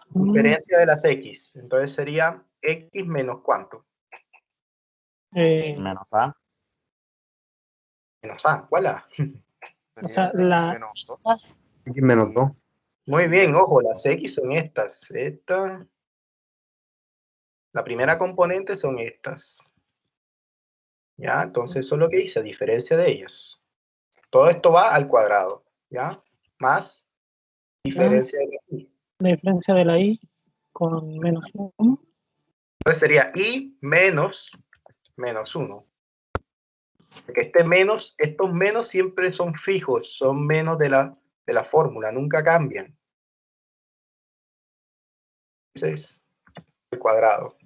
Diferencia de las X. Entonces sería X menos ¿cuánto? Menos A. Menos A. ¿Cuál A? O sea, la X menos 2. Muy bien, ojo, las X son estas. Esta. La primera componente son estas. ¿Ya? Entonces eso es lo que dice, diferencia de ellas. Todo esto va al cuadrado. ¿Ya? Más diferencia de la Y. la diferencia de la I con menos 1. Entonces sería I menos 1. Porque estos menos siempre son fijos, son menos de la fórmula, nunca cambian. Entonces, el cuadrado.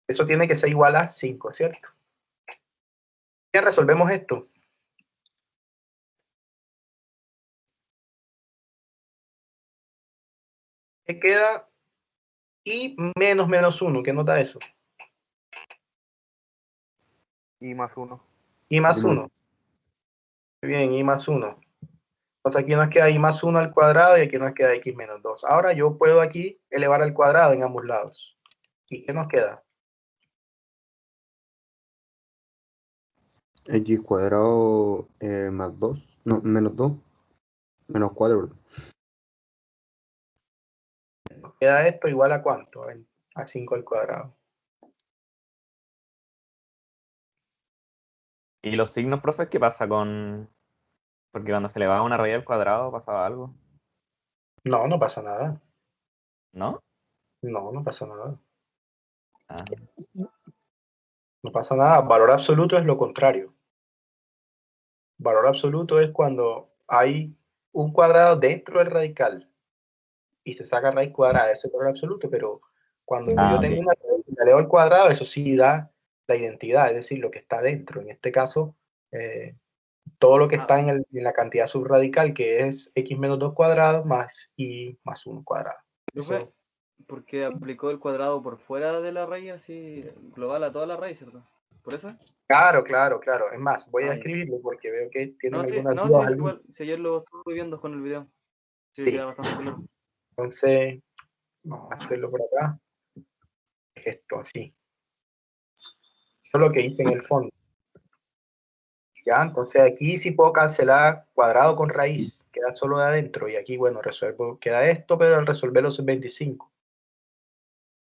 Eso tiene que ser igual a 5, ¿cierto? Bien, resolvemos esto. ¿Qué queda? I menos 1. ¿Qué nota eso? I más 1. I más 1. Muy bien, I más 1. Entonces aquí nos queda I más 1 al cuadrado y aquí nos queda X menos 2. Ahora yo puedo aquí elevar al cuadrado en ambos lados. ¿Y qué nos queda? X cuadrado más 2. No, menos 2. Menos 4. Nos queda esto igual a ¿cuánto? A 5 al cuadrado. ¿Y los signos, profe, qué pasa con...? Porque cuando se le va una raíz al cuadrado pasaba algo, No, no pasa nada. ¿no? No, no pasa nada. Ah, No pasa nada. Valor absoluto es lo contrario. Valor absoluto es cuando hay un cuadrado dentro del radical y se saca raíz cuadrada. Eso es valor absoluto, pero Cuando yo tengo una raíz y la leo al cuadrado, eso sí da la identidad, es decir, lo que está dentro. En este caso, todo lo que está en la cantidad subradical, que es x menos 2 cuadrados más y más 1 cuadrado. Profe, porque aplicó el cuadrado por fuera de la raíz, así global a toda la raíz, ¿cierto? ¿Por eso? Claro, claro, claro. Es más, voy a ya. escribirlo porque veo que tienen No, sí, algunas no, dudas. sí, es igual. Si ayer lo estuve viendo con el video. Sí, Sí. queda bastante claro. Entonces, vamos a hacerlo por acá. Esto así. Eso es lo que hice en el fondo. Ya, entonces aquí sí puedo cancelar cuadrado con raíz. Queda solo de adentro. Y aquí, bueno, resuelvo, queda esto, pero al resolverlo es 25.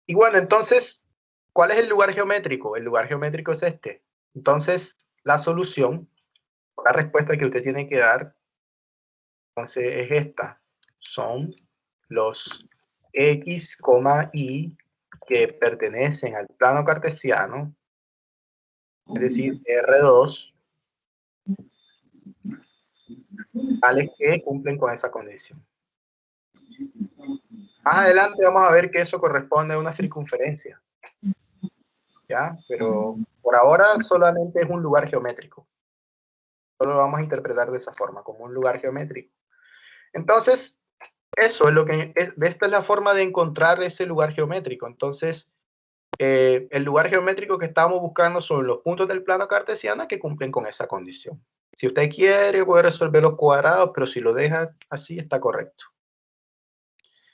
Y bueno, entonces, ¿cuál es el lugar geométrico? El lugar geométrico es este. Entonces, la solución, la respuesta que usted tiene que dar, entonces es esta. Son los x, y que pertenecen al plano cartesiano, es decir, R2, tales que cumplen con esa condición. Más adelante vamos a ver que eso corresponde a una circunferencia. ¿Ya? Pero por ahora solamente es un lugar geométrico. Solo lo vamos a interpretar de esa forma, como un lugar geométrico. Entonces, eso es lo que esta es la forma de encontrar ese lugar geométrico. Entonces, el lugar geométrico que estamos buscando son los puntos del plano cartesiano que cumplen con esa condición. Si usted quiere, puede resolver los cuadrados, pero si lo deja así, está correcto.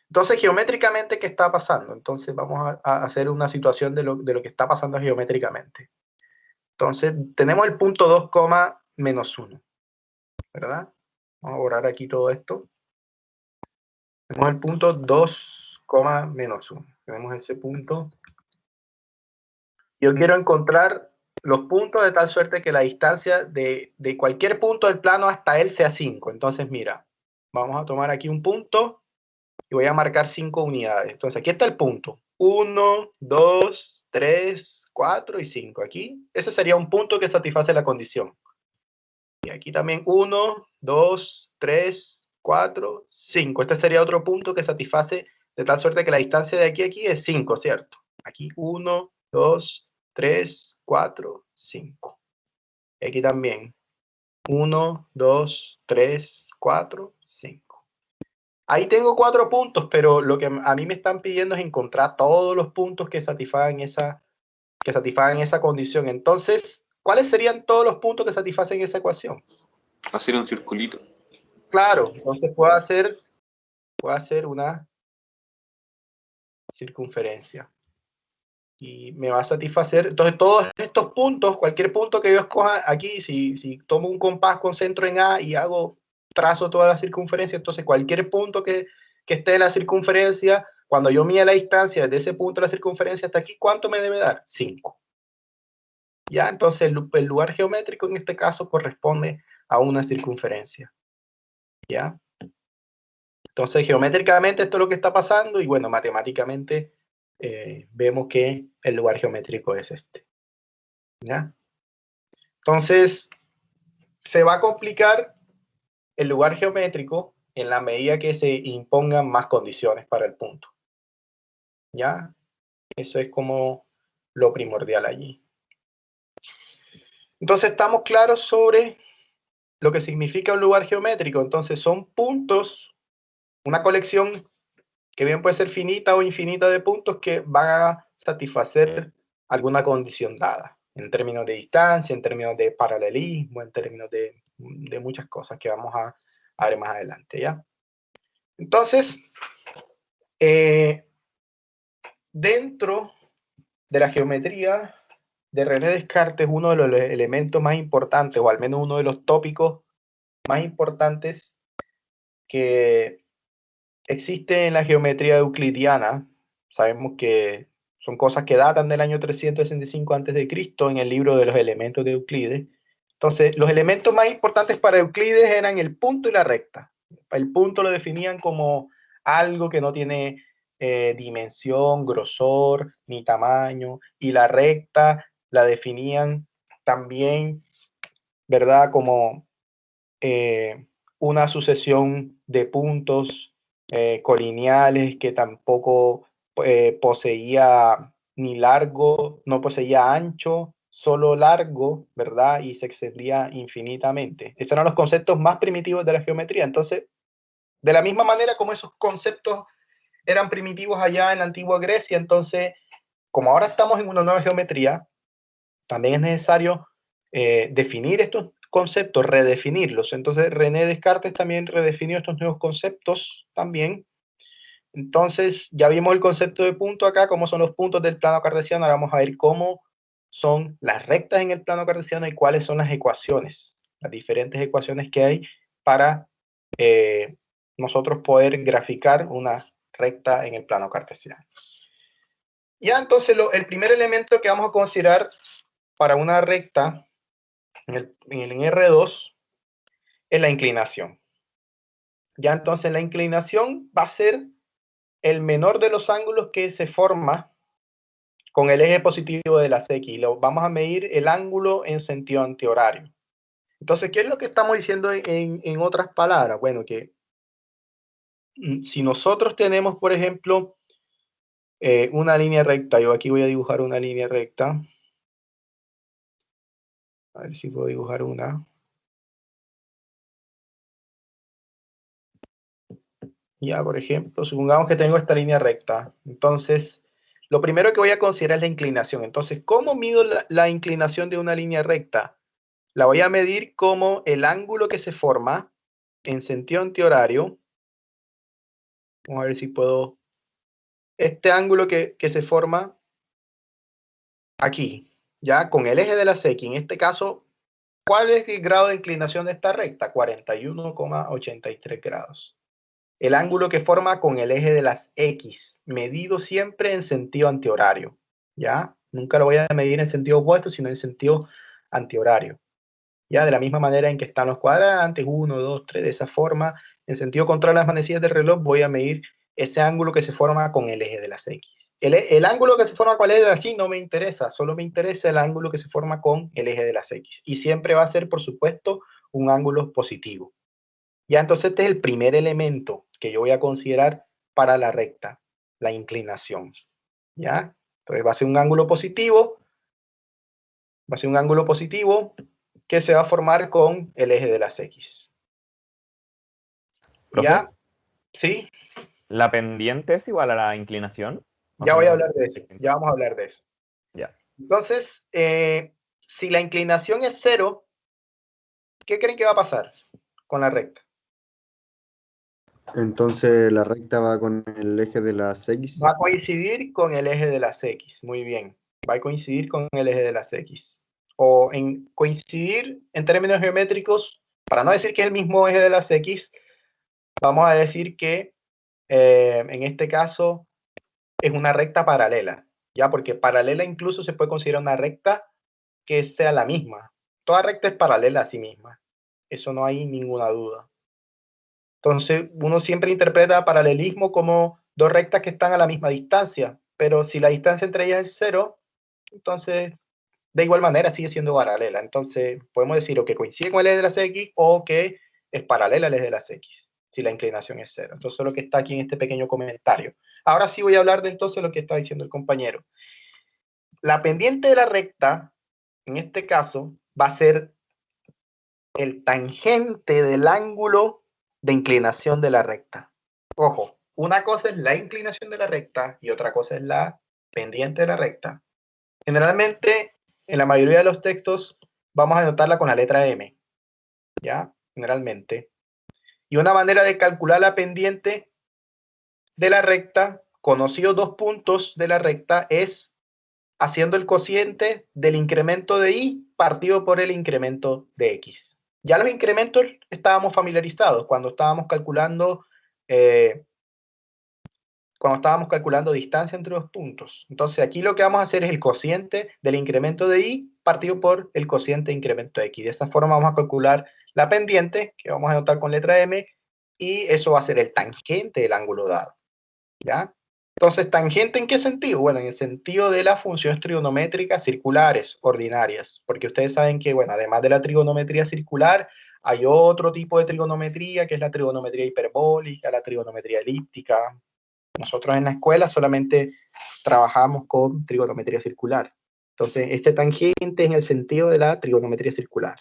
Entonces, geométricamente, ¿qué está pasando? Entonces, vamos a hacer una situación de lo que está pasando geométricamente. Entonces, tenemos el punto 2, menos 1, ¿verdad? Vamos a borrar aquí todo esto. Tenemos el punto 2, menos 1. Tenemos ese punto. Yo quiero encontrar los puntos de tal suerte que la distancia de cualquier punto del plano hasta él sea 5. Entonces, mira, vamos a tomar aquí un punto y voy a marcar 5 unidades. Entonces, aquí está el punto. 1, 2, 3, 4 y 5. Aquí, ese sería un punto que satisface la condición. Y aquí también 1, 2, 3, 4, 5. Este sería otro punto que satisface de tal suerte que la distancia de aquí a aquí es 5, ¿cierto? Aquí 1, 2, 3, 4, 5. Aquí también 1, 2, 3, 4, 5. Ahí tengo 4 puntos, pero lo que a mí me están pidiendo es encontrar todos los puntos que satisfagan esa condición. Entonces, ¿cuáles serían todos los puntos que satisfacen esa ecuación? Hacer un circulito. Claro, entonces puedo hacer una circunferencia. Y me va a satisfacer. Entonces, todos estos puntos, cualquier punto que yo escoja aquí, si tomo un compás con centro en A y trazo toda la circunferencia, entonces cualquier punto que esté en la circunferencia, cuando yo mida la distancia desde ese punto de la circunferencia hasta aquí, ¿cuánto me debe dar? 5. Ya, entonces el lugar geométrico en este caso corresponde a una circunferencia. ¿Ya? Entonces, geométricamente esto es lo que está pasando y bueno, matemáticamente vemos que el lugar geométrico es este. ¿Ya? Entonces, se va a complicar el lugar geométrico en la medida que se impongan más condiciones para el punto. ¿Ya? Eso es como lo primordial allí. Entonces, estamos claros sobre lo que significa un lugar geométrico. Entonces, son puntos, una colección que bien puede ser finita o infinita de puntos que van a satisfacer alguna condición dada, en términos de distancia, en términos de paralelismo, en términos de muchas cosas que vamos a ver más adelante, ¿ya? Entonces, dentro de la geometría de René Descartes, uno de los elementos más importantes, o al menos uno de los tópicos más importantes que existe en la geometría euclidiana, sabemos que son cosas que datan del año 365 a.C. en el libro de los elementos de Euclides. Entonces, los elementos más importantes para Euclides eran el punto y la recta. El punto lo definían como algo que no tiene dimensión, grosor, ni tamaño, y la recta la definían también, ¿verdad?, como una sucesión de puntos colineales que tampoco poseía ni largo, no poseía ancho, solo largo, ¿verdad? Y se extendía infinitamente. Esos eran los conceptos más primitivos de la geometría. Entonces, de la misma manera como esos conceptos eran primitivos allá en la antigua Grecia, entonces, como ahora estamos en una nueva geometría, también es necesario definir estos conceptos, redefinirlos. Entonces, René Descartes también redefinió estos nuevos conceptos también. Entonces, ya vimos el concepto de punto acá, cómo son los puntos del plano cartesiano. Ahora vamos a ver cómo son las rectas en el plano cartesiano y cuáles son las ecuaciones, las diferentes ecuaciones que hay para nosotros poder graficar una recta en el plano cartesiano. Ya, entonces, el primer elemento que vamos a considerar para una recta en el R2 es la inclinación. Ya, entonces, la inclinación va a ser el menor de los ángulos que se forma con el eje positivo de las X. Vamos a medir el ángulo en sentido antihorario. Entonces, ¿qué es lo que estamos diciendo en otras palabras? Bueno, que si nosotros tenemos, por ejemplo, una línea recta, yo aquí voy a dibujar una línea recta. A ver si puedo dibujar una. Ya, por ejemplo, supongamos que tengo esta línea recta. Entonces, lo primero que voy a considerar es la inclinación. Entonces, ¿cómo mido la inclinación de una línea recta? La voy a medir como el ángulo que se forma en sentido antihorario. Vamos a ver si puedo. Este ángulo que se forma aquí, ya con el eje de las X. En este caso, ¿cuál es el grado de inclinación de esta recta? 41,83 grados. El ángulo que forma con el eje de las X, medido siempre en sentido antihorario. ¿Ya? Nunca lo voy a medir en sentido opuesto, sino en sentido antihorario. ¿Ya? De la misma manera en que están los cuadrantes, 1, 2, 3, de esa forma, en sentido contrario a las manecillas del reloj, voy a medir ese ángulo que se forma con el eje de las X. El ángulo que se forma con el eje de las Y no me interesa, solo me interesa el ángulo que se forma con el eje de las X. Y siempre va a ser, por supuesto, un ángulo positivo. Ya, entonces este es el primer elemento que yo voy a considerar para la recta, la inclinación. ¿Ya? Entonces va a ser un ángulo positivo, que se va a formar con el eje de las X. ¿Profe? ¿Ya? ¿Sí? ¿La pendiente es igual a la inclinación? Ya voy a hablar de eso. Ya vamos a hablar de eso. Ya. Entonces, si la inclinación es 0, ¿qué creen que va a pasar con la recta? Entonces la recta va con el eje de las X. Va a coincidir con el eje de las X. Muy bien. Va a coincidir con el eje de las X. O en coincidir en términos geométricos, para no decir que es el mismo eje de las X, vamos a decir que en este caso es una recta paralela. ¿Ya? Porque paralela incluso se puede considerar una recta que sea la misma. Toda recta es paralela a sí misma. Eso no hay ninguna duda. Entonces, uno siempre interpreta paralelismo como dos rectas que están a la misma distancia, pero si la distancia entre ellas es 0, entonces de igual manera sigue siendo paralela. Entonces, podemos decir o que coincide con el eje de las X o que es paralela al eje de las X, si la inclinación es 0. Entonces, lo que está aquí en este pequeño comentario. Ahora sí voy a hablar de entonces lo que está diciendo el compañero. La pendiente de la recta, en este caso, va a ser el tangente del ángulo de inclinación de la recta. Ojo, una cosa es la inclinación de la recta y otra cosa es la pendiente de la recta. Generalmente, en la mayoría de los textos, vamos a anotarla con la letra M. ¿Ya? Generalmente. Y una manera de calcular la pendiente de la recta, conocidos dos puntos de la recta, es haciendo el cociente del incremento de Y partido por el incremento de X. Ya los incrementos estábamos familiarizados cuando estábamos calculando distancia entre los puntos. Entonces aquí lo que vamos a hacer es el cociente del incremento de Y partido por el cociente de incremento de X. De esta forma vamos a calcular la pendiente, que vamos a anotar con letra M, y eso va a ser el tangente del ángulo dado. ¿Ya? Entonces, ¿tangente en qué sentido? Bueno, en el sentido de las funciones trigonométricas circulares ordinarias, porque ustedes saben que, bueno, además de la trigonometría circular, hay otro tipo de trigonometría, que es la trigonometría hiperbólica, la trigonometría elíptica, Nosotros en la escuela solamente trabajamos con trigonometría circular. Entonces, este tangente es en el sentido de la trigonometría circular.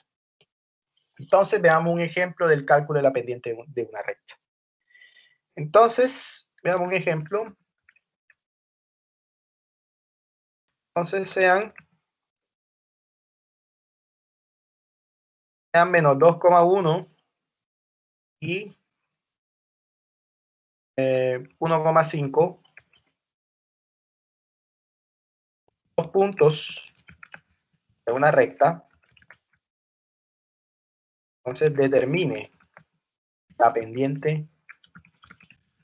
Entonces, veamos un ejemplo del cálculo de la pendiente de una recta. Entonces, veamos un ejemplo. Entonces, sean menos 2,1 y 1,5. Dos puntos de una recta. Entonces, determine la pendiente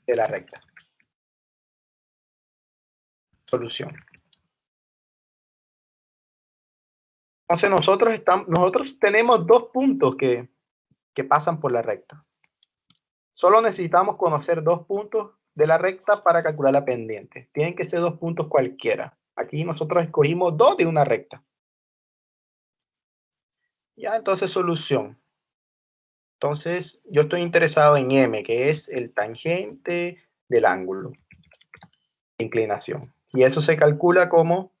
de la recta. Solución. Entonces nosotros tenemos dos puntos que pasan por la recta. Solo necesitamos conocer dos puntos de la recta para calcular la pendiente. Tienen que ser dos puntos cualquiera. Aquí nosotros escogimos dos de una recta. Ya, entonces solución. Entonces yo estoy interesado en M, que es el tangente del ángulo de inclinación. Y eso se calcula como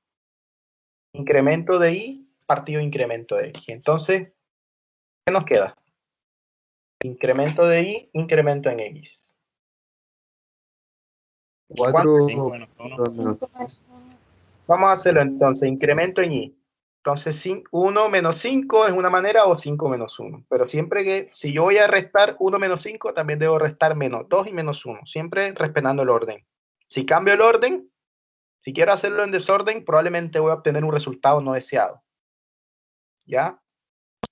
incremento de I partido incremento de X. Entonces, ¿qué nos queda? Incremento de Y, incremento en X. 4 5 menos 1. Vamos a hacerlo entonces, incremento en Y. Entonces, 1 menos 5 es una manera o 5 menos 1. Pero siempre que, si yo voy a restar 1 menos 5, también debo restar menos 2 y menos 1. Siempre respetando el orden. Si cambio el orden, si quiero hacerlo en desorden, probablemente voy a obtener un resultado no deseado. ¿Ya?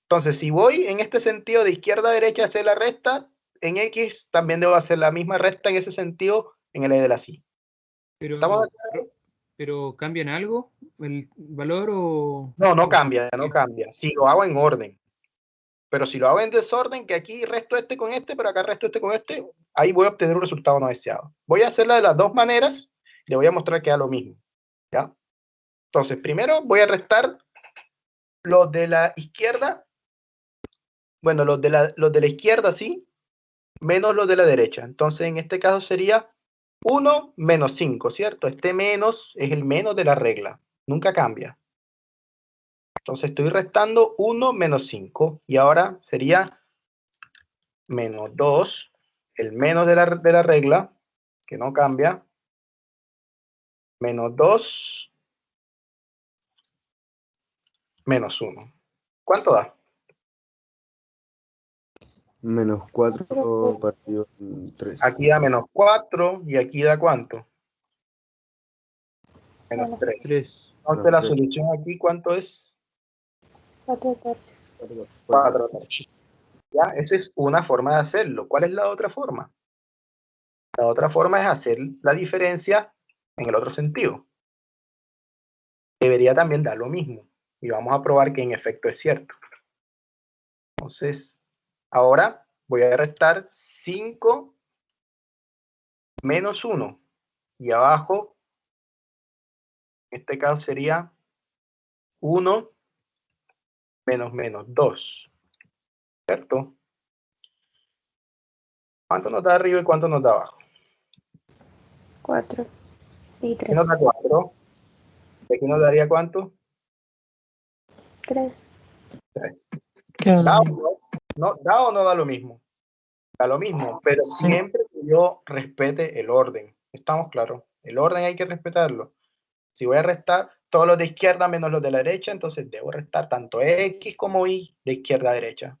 Entonces, si voy en este sentido de izquierda a derecha a hacer la resta, en X también debo hacer la misma resta en ese sentido en el E de la Y. Pero ¿cambian algo el valor o...? No cambia, no cambia. Si lo hago en orden. Pero si lo hago en desorden, que aquí resto este con este, pero acá resto este con este, ahí voy a obtener un resultado no deseado. Voy a hacerla de las dos maneras, le voy a mostrar que da lo mismo. ¿Ya? Entonces, primero voy a restar los de la izquierda, bueno, los de la izquierda sí, menos los de la derecha. Entonces, en este caso sería 1 menos 5, ¿cierto? Este menos es el menos de la regla, nunca cambia. Entonces estoy restando 1 menos 5 y ahora sería menos 2, el menos de la regla, que no cambia, menos 2, menos 1. ¿Cuánto da? Menos 4 partido 3. Aquí da menos 4 y aquí da ¿cuánto? Menos 3. 3. Entonces la solución aquí, ¿cuánto es? 4 tercios. 4 tercios. ¿Ya? Esa es una forma de hacerlo. ¿Cuál es la otra forma? La otra forma es hacer la diferencia en el otro sentido. Debería también dar lo mismo. Y vamos a probar que en efecto es cierto. Entonces, ahora voy a restar 5 menos 1. Y abajo, en este caso sería 1 menos 2. ¿Cierto? ¿Cuánto nos da arriba y cuánto nos da abajo? 4 y 3. Aquí nos da 4. ¿Y aquí nos daría cuánto? 3. 3. Queda ¿Da lo o mismo. no? ¿Da o no da lo mismo? Da lo mismo, pero Sí. siempre que yo respete el orden. ¿Estamos claros? El orden hay que respetarlo. Si voy a restar todos los de izquierda menos los de la derecha, entonces debo restar tanto X como Y de izquierda a derecha.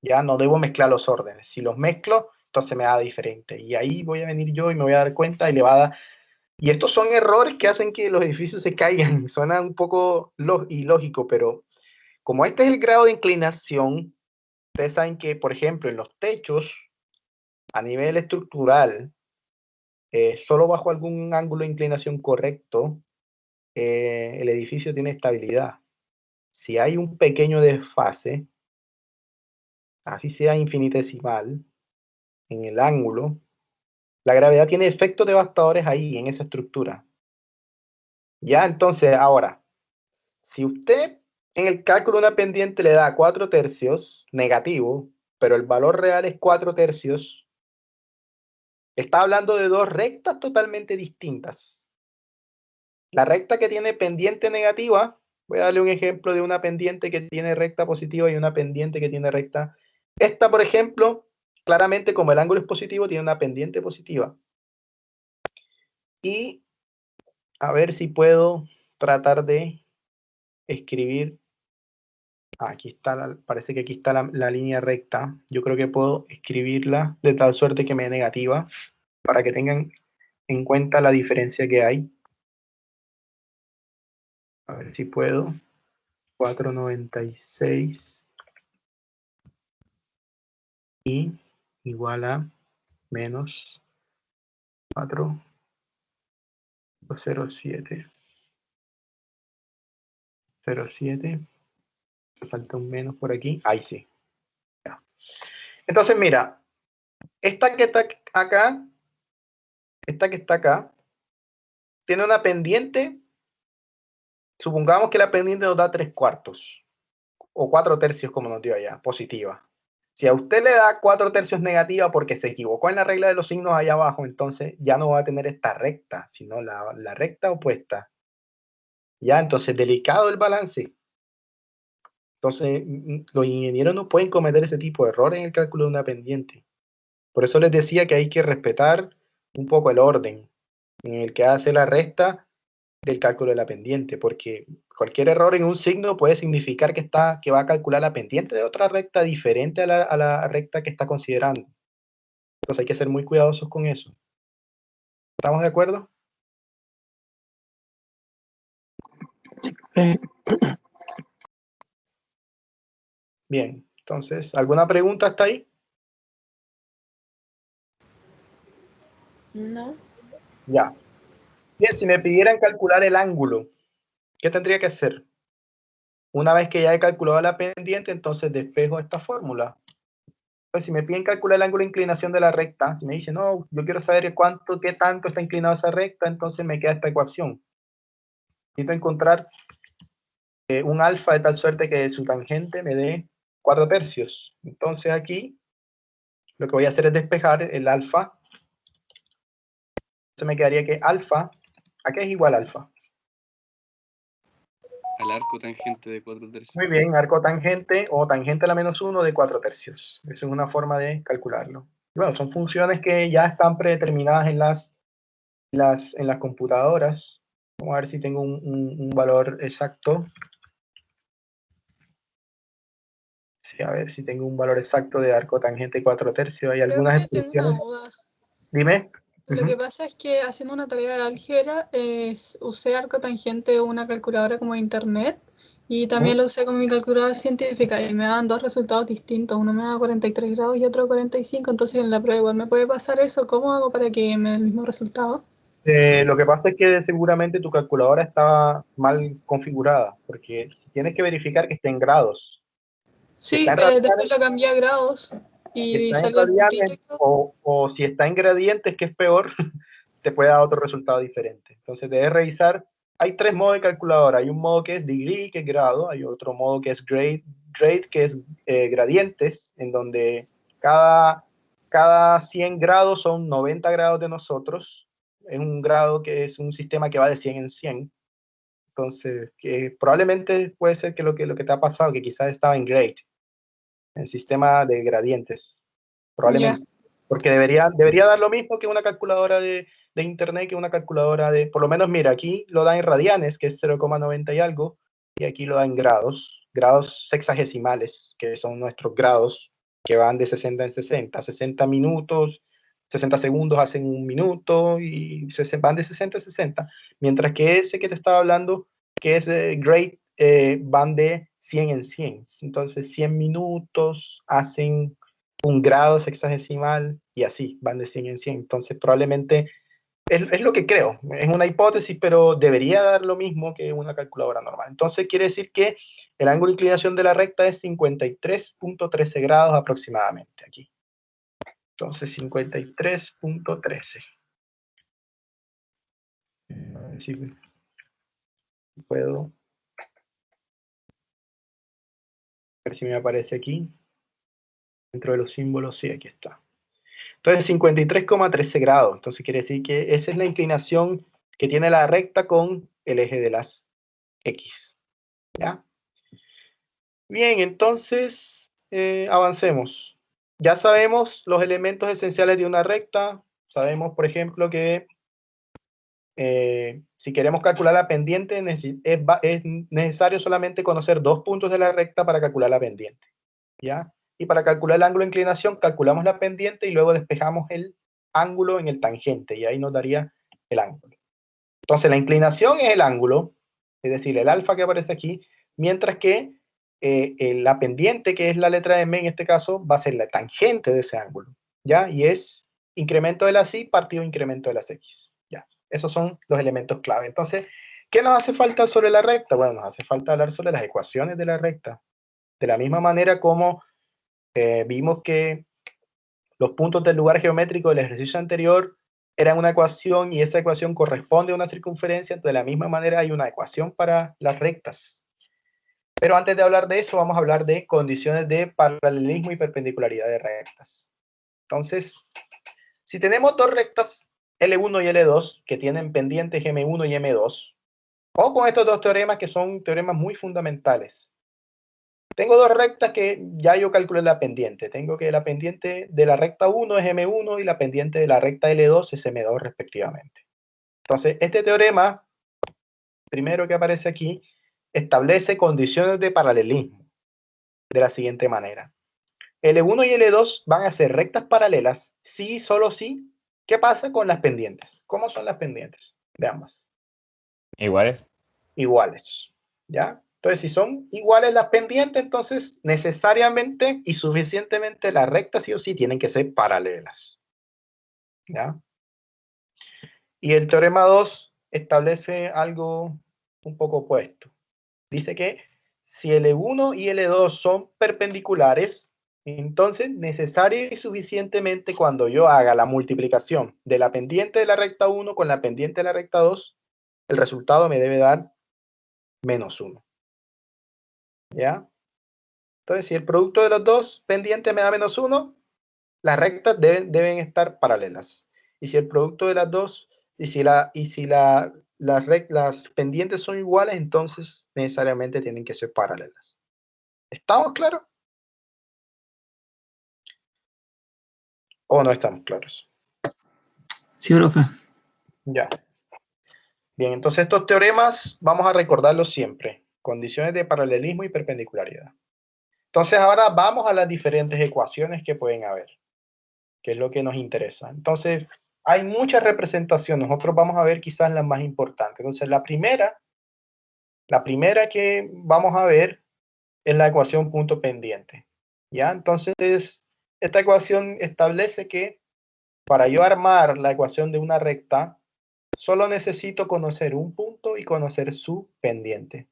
Ya no debo mezclar los órdenes. Si los mezclo, entonces me da diferente. Y ahí voy a venir yo y me voy a dar cuenta y le va a dar... Y estos son errores que hacen que los edificios se caigan. Suena un poco ilógico, pero como este es el grado de inclinación, ustedes saben que, por ejemplo, en los techos, a nivel estructural, solo bajo algún ángulo de inclinación correcto, el edificio tiene estabilidad. Si hay un pequeño desfase, así sea infinitesimal, en el ángulo, la gravedad tiene efectos devastadores ahí, en esa estructura. Ya, entonces, ahora, si usted en el cálculo de una pendiente le da 4 tercios negativo, pero el valor real es 4 tercios, Está hablando de dos rectas totalmente distintas. La recta que tiene pendiente negativa, voy a darle un ejemplo de una pendiente que tiene recta positiva y una pendiente que tiene recta. Esta, por ejemplo, claramente como el ángulo es positivo, tiene una pendiente positiva. Y a ver si puedo tratar de escribir. Aquí está, parece que aquí está la línea recta. Yo creo que puedo escribirla de tal suerte que me dé negativa, para que tengan en cuenta la diferencia que hay. A ver si puedo. 496 y igual a menos 407. 07. Me falta un menos por aquí. Ahí sí. Ya. Entonces, mira, esta que está acá, tiene una pendiente. Supongamos que la pendiente nos da 3/4 o 4/3, como nos dio allá, positiva. Si a usted le da 4/3 negativa porque se equivocó en la regla de los signos allá abajo, entonces ya no va a tener esta recta, sino la recta opuesta. Ya, entonces delicado el balance. Entonces, los ingenieros no pueden cometer ese tipo de errores en el cálculo de una pendiente. Por eso les decía que hay que respetar un poco el orden en el que hace la resta del cálculo de la pendiente, porque cualquier error en un signo puede significar que va a calcular la pendiente de otra recta diferente a la recta que está considerando. Entonces hay que ser muy cuidadosos con eso. ¿Estamos de acuerdo? Bien, entonces, ¿alguna pregunta hasta ahí? No. Ya. Bien, si me pidieran calcular el ángulo, ¿qué tendría que hacer? Una vez que ya he calculado la pendiente, entonces despejo esta fórmula. Pues si me piden calcular el ángulo de inclinación de la recta, si me dicen, no, yo quiero saber qué tanto está inclinada esa recta, entonces me queda esta ecuación. Necesito encontrar un alfa de tal suerte que su tangente me dé 4/3. Entonces aquí lo que voy a hacer es despejar el alfa. Entonces me quedaría que alfa, ¿a qué es igual alfa? Al arco tangente de 4/3. Muy bien, arco tangente o tangente a la -1 de 4/3. Esa es una forma de calcularlo. Bueno, son funciones que ya están predeterminadas en las computadoras. Vamos a ver si tengo un valor exacto. Sí, a ver si tengo un valor exacto de arco tangente 4/3. Hay algunas expresiones. Dime. Lo que pasa es que haciendo una tarea de álgebra usé arco tangente una calculadora como internet y también lo usé con mi calculadora científica y me daban dos resultados distintos. Uno me da 43 grados y otro 45, entonces en la prueba igual me puede pasar eso. ¿Cómo hago para que me dé el mismo resultado? Lo que pasa es que seguramente tu calculadora estaba mal configurada, porque tienes que verificar que esté en grados. Sí, después lo cambié a grados y está en salió el radianes puntito. o si está en gradientes, que es peor, te puede dar otro resultado diferente. Entonces debes revisar. Hay tres modos de calculadora. Hay un modo que es degree, que es grado. Hay otro modo que es grade que es gradientes, en donde cada 100 grados son 90 grados de nosotros. Es un grado que es un sistema que va de 100 en 100. Entonces, que probablemente puede ser que lo que te ha pasado, que quizás estaba en grade, en sistema de gradientes. Probablemente. Porque debería dar lo mismo que una calculadora de internet, que una calculadora de, por lo menos mira, aquí lo da en radianes, que es 0,90 y algo, y aquí lo da en grados sexagesimales, que son nuestros grados, que van de 60 en 60, 60 minutos, 60 segundos hacen un minuto, y van de 60 a 60, mientras que ese que te estaba hablando, que es grade, van de 100 en 100, entonces 100 minutos hacen un grado sexagesimal y así, van de 100 en 100. Entonces, probablemente es lo que creo, es una hipótesis, pero debería dar lo mismo que una calculadora normal. Entonces, quiere decir que el ángulo de inclinación de la recta es 53.13 grados aproximadamente aquí. Entonces, 53.13. A ver si puedo. A ver si me aparece aquí. Dentro de los símbolos, sí, aquí está. Entonces 53,13 grados. Entonces quiere decir que esa es la inclinación que tiene la recta con el eje de las X. ¿Ya? Bien, entonces avancemos. Ya sabemos los elementos esenciales de una recta. Sabemos, por ejemplo, que si queremos calcular la pendiente, es necesario solamente conocer 2 puntos de la recta para calcular la pendiente. ¿Ya? Y para calcular el ángulo de inclinación, calculamos la pendiente y luego despejamos el ángulo en el tangente, y ahí nos daría el ángulo. Entonces, la inclinación es el ángulo, es decir, el alfa que aparece aquí, mientras que la pendiente, que es la letra M en este caso, va a ser la tangente de ese ángulo. ¿Ya? Y es incremento de las Y partido incremento de las X. ¿Ya? Esos son los elementos clave. Entonces, ¿qué nos hace falta sobre la recta? Bueno, nos hace falta hablar sobre las ecuaciones de la recta. De la misma manera como vimos que los puntos del lugar geométrico del ejercicio anterior eran una ecuación y esa ecuación corresponde a una circunferencia, de la misma manera hay una ecuación para las rectas. Pero antes de hablar de eso, vamos a hablar de condiciones de paralelismo y perpendicularidad de rectas. Entonces, si tenemos dos rectas, L1 y L2, que tienen pendientes M1 y M2, o con estos dos teoremas que son teoremas muy fundamentales. Tengo dos rectas que ya yo calculé la pendiente. Tengo que la pendiente de la recta 1 es M1 y la pendiente de la recta L2 es M2 respectivamente. Entonces, este teorema, primero que aparece aquí, establece condiciones de paralelismo de la siguiente manera. L1 y L2 van a ser rectas paralelas si, solo si. ¿Qué pasa con las pendientes? ¿Cómo son las pendientes de ambas? ¿Iguales? Iguales, ¿ya? Entonces, si son iguales las pendientes, entonces necesariamente y suficientemente las rectas sí o sí tienen que ser paralelas. ¿Ya? Y el teorema 2 establece algo un poco opuesto. Dice que si L1 y L2 son perpendiculares, entonces necesario y suficientemente cuando yo haga la multiplicación de la pendiente de la recta 1 con la pendiente de la recta 2, el resultado me debe dar -1. ¿Ya? Entonces, si el producto de los dos pendientes me da -1, las rectas deben estar paralelas. Y si el producto de las dos, las pendientes son iguales, entonces necesariamente tienen que ser paralelas. ¿Estamos claros? ¿O no estamos claros? Sí, profe. Ya. Bien, entonces estos teoremas vamos a recordarlos siempre. Condiciones de paralelismo y perpendicularidad. Entonces ahora vamos a las diferentes ecuaciones que pueden haber, que es lo que nos interesa. Entonces, hay muchas representaciones. Nosotros vamos a ver quizás las más importantes. Entonces, la primera que vamos a ver es la ecuación punto pendiente. ¿Ya? Entonces, esta ecuación establece que para yo armar la ecuación de una recta, solo necesito conocer un punto y conocer su pendiente.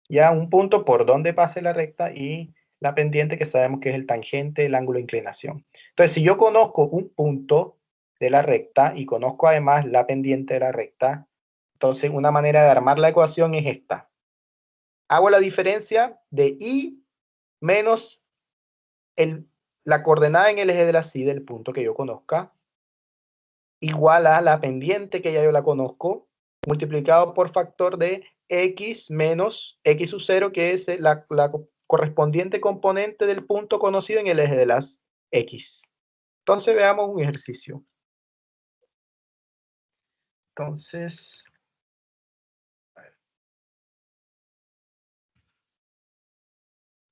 Ya, un punto por donde pase la recta y la pendiente que sabemos que es el tangente, el ángulo de inclinación. Entonces, si yo conozco un punto de la recta y conozco además la pendiente de la recta, entonces una manera de armar la ecuación es esta. Hago la diferencia de y menos la coordenada en el eje de la Y del punto que yo conozca, igual a la pendiente que ya yo la conozco, multiplicado por factor de x menos x sub 0, que es la correspondiente componente del punto conocido en el eje de las x. Entonces veamos un ejercicio. Entonces,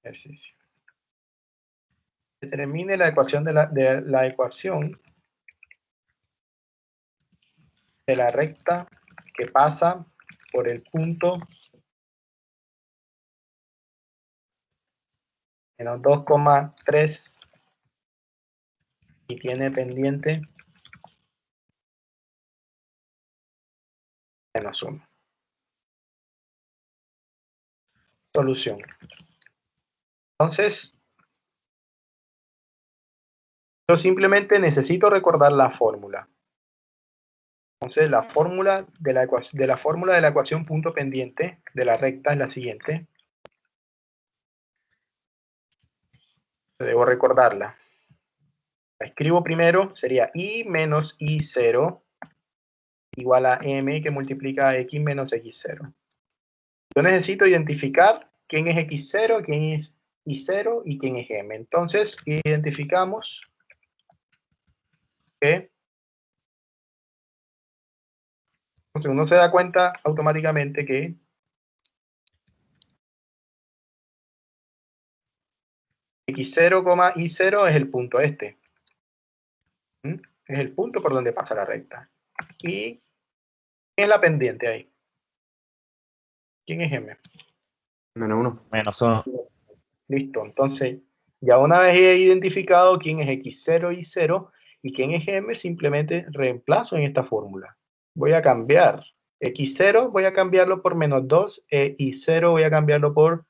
ejercicio. Determine la ecuación de la ecuación de la recta que pasa por el punto menos 2,3 y tiene pendiente -1. Solución. Entonces, yo simplemente necesito recordar la fórmula. Entonces, la fórmula de la ecuación punto pendiente de la recta es la siguiente. Debo recordarla. escribo primero, sería y menos y0 igual a m que multiplica a x menos x0. Yo necesito identificar quién es x0, quién es y0 y quién es m. Entonces, identificamos que entonces uno se da cuenta automáticamente que x0, y0 es el punto este. ¿Mm? Es el punto por donde pasa la recta. ¿Y quién es la pendiente ahí? ¿Quién es m? Menos 1. Menos 1. Listo, entonces ya una vez he identificado quién es x0 y 0 y quién es m, simplemente reemplazo en esta fórmula. Voy a cambiar x0, voy a cambiarlo por menos 2, y 0 voy a cambiarlo por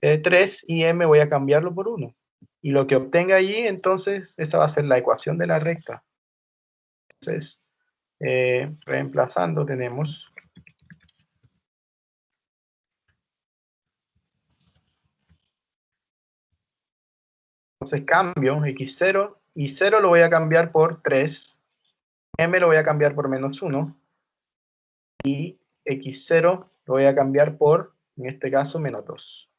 3 y m voy a cambiarlo por 1. Y lo que obtenga allí, entonces, esa va a ser la ecuación de la recta. Entonces, reemplazando tenemos entonces cambio x0 y 0 lo voy a cambiar por 3, m lo voy a cambiar por menos 1 y x0 lo voy a cambiar por, en este caso, menos 2.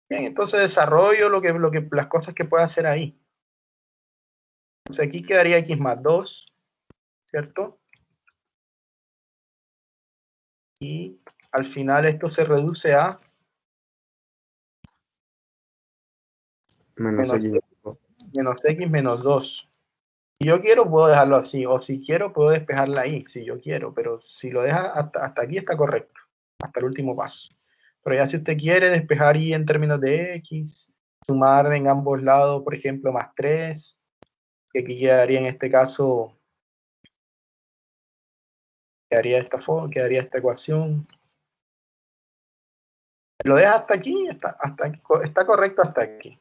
Bien, entonces desarrollo las cosas que puedo hacer ahí. Entonces aquí quedaría x más 2, ¿cierto? Y al final esto se reduce a Menos x. menos x menos 2. Si yo quiero, puedo dejarlo así, o si quiero, puedo despejarla ahí, si yo quiero, pero si lo deja hasta aquí está correcto, hasta el último paso. Pero ya si usted quiere despejar y en términos de x, sumar en ambos lados, por ejemplo, más 3, que aquí quedaría en este caso, quedaría esta ecuación. Lo deja hasta aquí, está correcto hasta aquí.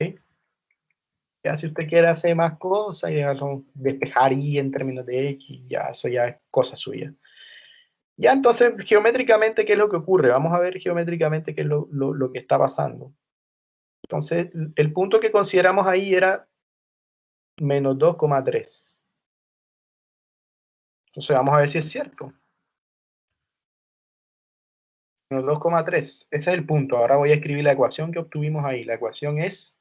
¿Sí? Ya si usted quiere hacer más cosas y dejarlo, despejar y en términos de x, ya eso ya es cosa suya. Ya entonces, geométricamente, ¿qué es lo que ocurre? Vamos a ver geométricamente qué es lo que está pasando. Entonces, el punto que consideramos ahí era menos 2,3. Entonces, vamos a ver si es cierto. Menos 2,3. Ese es el punto. Ahora voy a escribir la ecuación que obtuvimos ahí. La ecuación es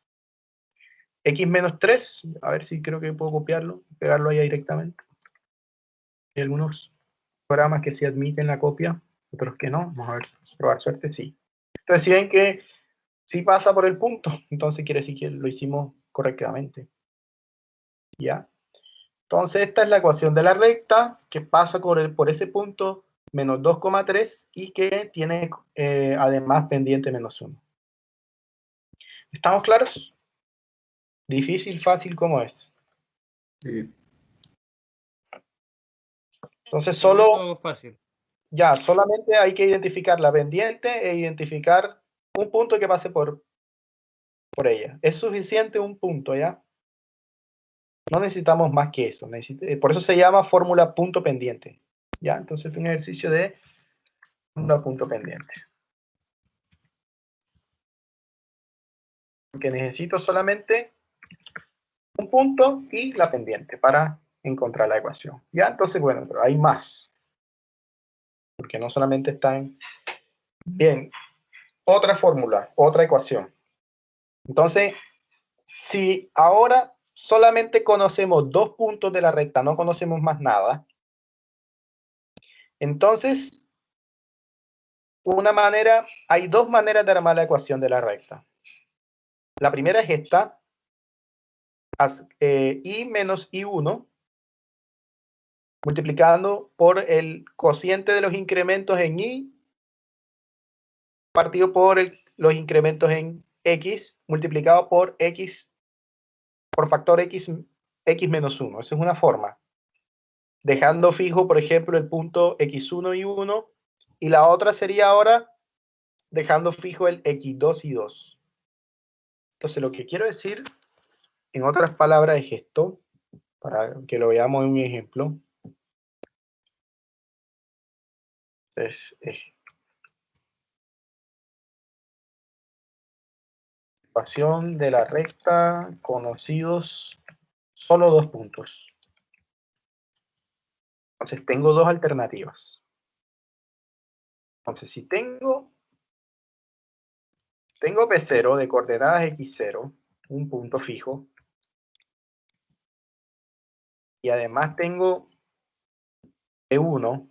x menos 3. A ver si creo que puedo copiarlo, pegarlo ahí directamente. Hay algunos programas que sí admiten la copia, otros que no. Vamos a ver, probar suerte, sí. Entonces, si ven que sí pasa por el punto, entonces quiere decir que lo hicimos correctamente. ¿Ya? Entonces esta es la ecuación de la recta que pasa por ese punto menos 2,3 y que tiene además pendiente menos 1. ¿Estamos claros? Difícil, fácil, ¿cómo es? Sí. Entonces Fácil. ya, solamente hay que identificar la pendiente e identificar un punto que pase por ella. Es suficiente un punto, ¿ya? No necesitamos más que eso. Por eso se llama fórmula punto pendiente. ¿Ya? Entonces es un ejercicio de fórmula punto pendiente. Que necesito solamente un punto y la pendiente para encontrar la ecuación. ¿Ya? Entonces, bueno, pero hay más. Porque no solamente están... Bien, otra fórmula, otra ecuación. Entonces, si ahora solamente conocemos dos puntos de la recta, no conocemos más nada, entonces, hay dos maneras de armar la ecuación de la recta. La primera es esta, y menos i1, multiplicando por el cociente de los incrementos en y, partido por los incrementos en x, multiplicado por x, por factor x menos 1. Esa es una forma. Dejando fijo, por ejemplo, el punto x1 y 1, y la otra sería ahora dejando fijo el x2 y 2. Entonces, lo que quiero decir, en otras palabras, es esto, para que lo veamos en un ejemplo. Es ecuación de la recta conocidos solo dos puntos. Entonces tengo dos alternativas. Entonces si tengo P0 de coordenadas x0, un punto fijo, y además tengo P1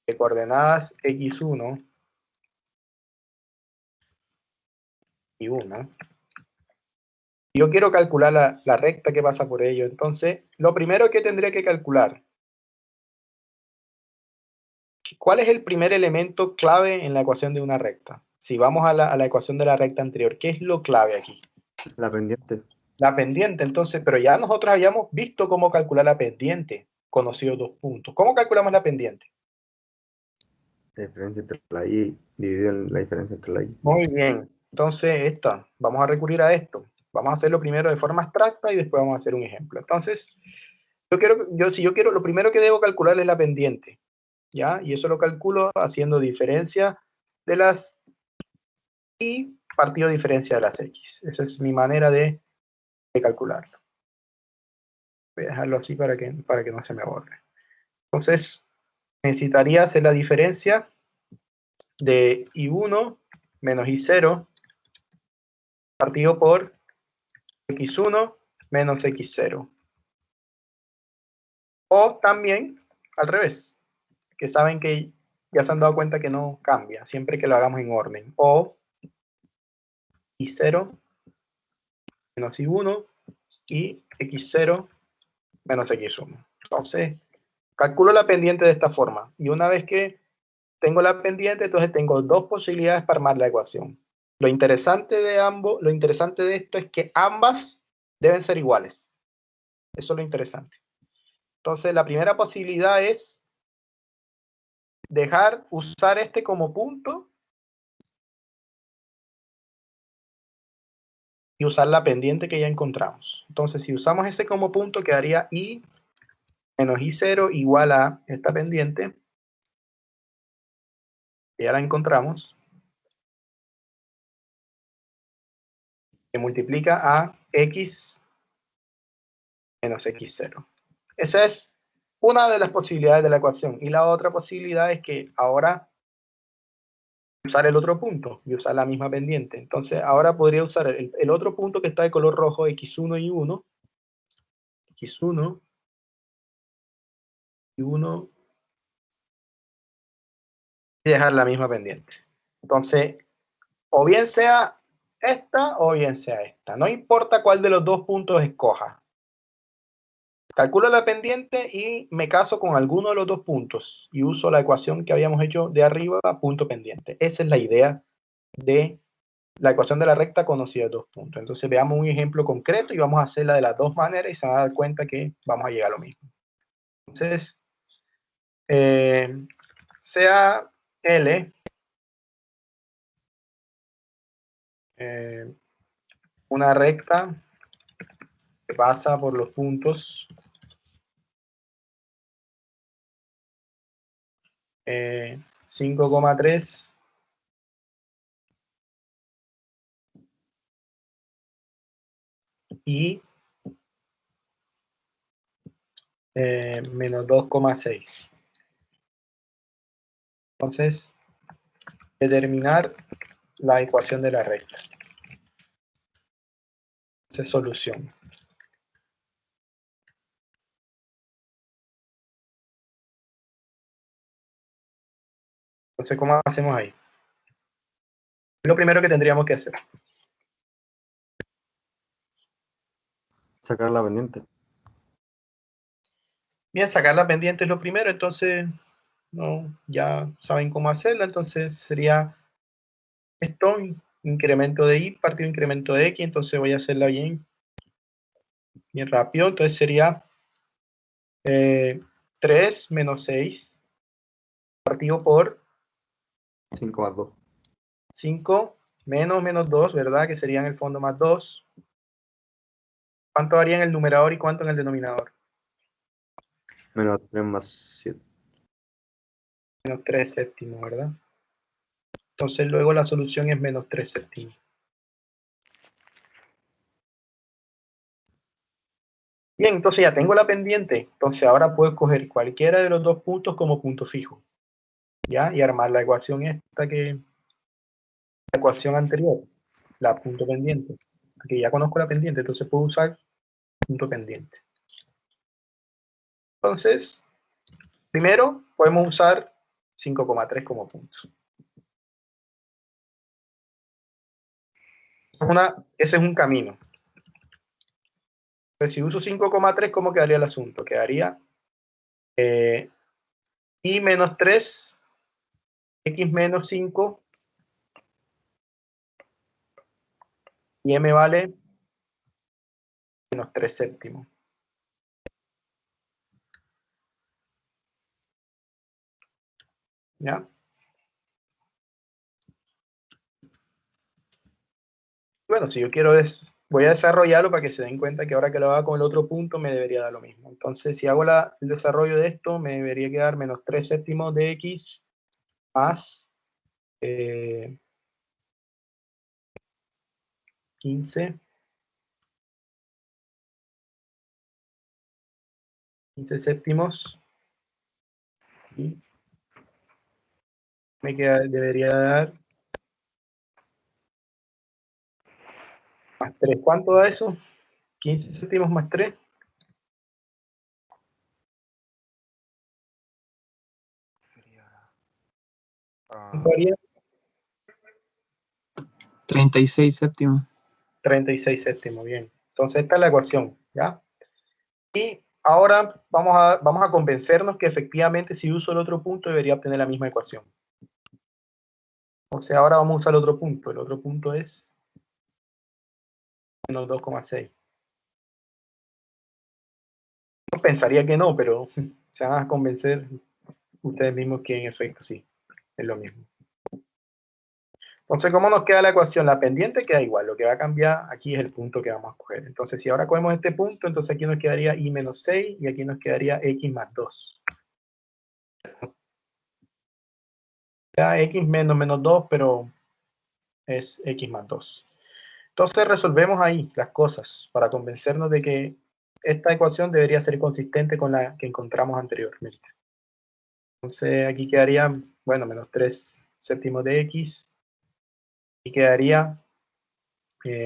de coordenadas x1 y 1. Yo quiero calcular la recta que pasa por ello. Entonces, lo primero que tendría que calcular, ¿cuál es el primer elemento clave en la ecuación de una recta? Si vamos a la ecuación de la recta anterior, ¿qué es lo clave aquí? La pendiente. La pendiente, entonces, pero ya nosotros habíamos visto cómo calcular la pendiente, conocidos dos puntos. ¿Cómo calculamos la pendiente? La diferencia entre la y dividido en la diferencia entre la y. Muy bien. Entonces, vamos a recurrir a esto. Vamos a hacerlo primero de forma abstracta y después vamos a hacer un ejemplo. Entonces, si yo quiero, lo primero que debo calcular es la pendiente, ¿ya? Y eso lo calculo haciendo diferencia de las y partido diferencia de las x. Esa es mi manera de calcularlo. Voy a dejarlo así para que no se me borre. Entonces, necesitaría hacer la diferencia de y1 menos y0 partido por x1 menos x0. O también al revés, que saben que ya se han dado cuenta que no cambia, siempre que lo hagamos en orden. O y0 menos y1 y x0 menos x1. Entonces, calculo la pendiente de esta forma. Y una vez que tengo la pendiente, entonces tengo dos posibilidades para armar la ecuación. Lo interesante de esto es que ambas deben ser iguales. Eso es lo interesante. Entonces, la primera posibilidad es usar este como punto y usar la pendiente que ya encontramos. Entonces, si usamos ese como punto, quedaría y menos y0 igual a esta pendiente, que ya la encontramos, que multiplica a x menos x0. Esa es una de las posibilidades de la ecuación. Y la otra posibilidad es que ahora usar el otro punto y usar la misma pendiente. Entonces, ahora podría usar el otro punto que está de color rojo, x1 y 1, x1 y 1, y dejar la misma pendiente. Entonces, o bien sea esta o bien sea esta. No importa cuál de los dos puntos escoja. Calculo la pendiente y me caso con alguno de los dos puntos y uso la ecuación que habíamos hecho de arriba, punto pendiente. Esa es la idea de la ecuación de la recta conocida de dos puntos. Entonces veamos un ejemplo concreto y vamos a hacerla de las dos maneras y se van a dar cuenta que vamos a llegar a lo mismo. Entonces, sea L una recta que pasa por los puntos 5,3 y menos 2,6. Entonces, determinar la ecuación de la recta. Entonces, solución. Entonces, ¿cómo hacemos ahí? Lo primero que tendríamos que hacer. Sacar la pendiente. Bien, sacar la pendiente es lo primero, entonces ya saben cómo hacerla, entonces sería esto, incremento de y partido incremento de x, entonces voy a hacerla bien rápido, entonces sería 3 menos 6 partido por 5 más 2. 5 menos 2, ¿verdad? Que sería en el fondo más 2. ¿Cuánto haría en el numerador y cuánto en el denominador? Menos 3 más 7. Menos 3 séptimos, ¿verdad? Entonces luego la solución es menos 3 séptimos. Bien, entonces ya tengo la pendiente. Entonces ahora puedo escoger cualquiera de los dos puntos como punto fijo. ¿Ya? Y armar la ecuación la ecuación anterior, la punto pendiente. Porque ya conozco la pendiente, entonces puedo usar punto pendiente. Entonces, primero podemos usar 5,3 como punto. Ese es un camino. Pues si uso 5,3, ¿cómo quedaría el asunto? Quedaría y menos 3, x menos 5, y m vale menos 3 séptimos. ¿Ya? Bueno, si yo quiero voy a desarrollarlo para que se den cuenta que ahora que lo haga con el otro punto me debería dar lo mismo. Entonces, si hago el desarrollo de esto, me debería quedar menos 3 séptimos de x más 15 séptimos. Y debería dar más 3. ¿Cuánto da eso? 15 séptimos más 3. ¿Cuánto haría? 36 séptimos. 36 séptimos, bien. Entonces esta es la ecuación, ¿ya? Y ahora vamos a convencernos que efectivamente si uso el otro punto debería obtener la misma ecuación. O sea, ahora vamos a usar el otro punto. El otro punto es menos 2,6. Yo pensaría que no, pero se van a convencer ustedes mismos que en efecto sí, es lo mismo. Entonces, ¿cómo nos queda la ecuación? La pendiente queda igual, lo que va a cambiar aquí es el punto que vamos a coger. Entonces, si ahora cogemos este punto, entonces aquí nos quedaría y menos 6 y aquí nos quedaría x más 2. Ya x menos 2, pero es x más 2. Entonces resolvemos ahí las cosas para convencernos de que esta ecuación debería ser consistente con la que encontramos anteriormente. Entonces aquí quedaría, bueno, menos 3 séptimos de x y quedaría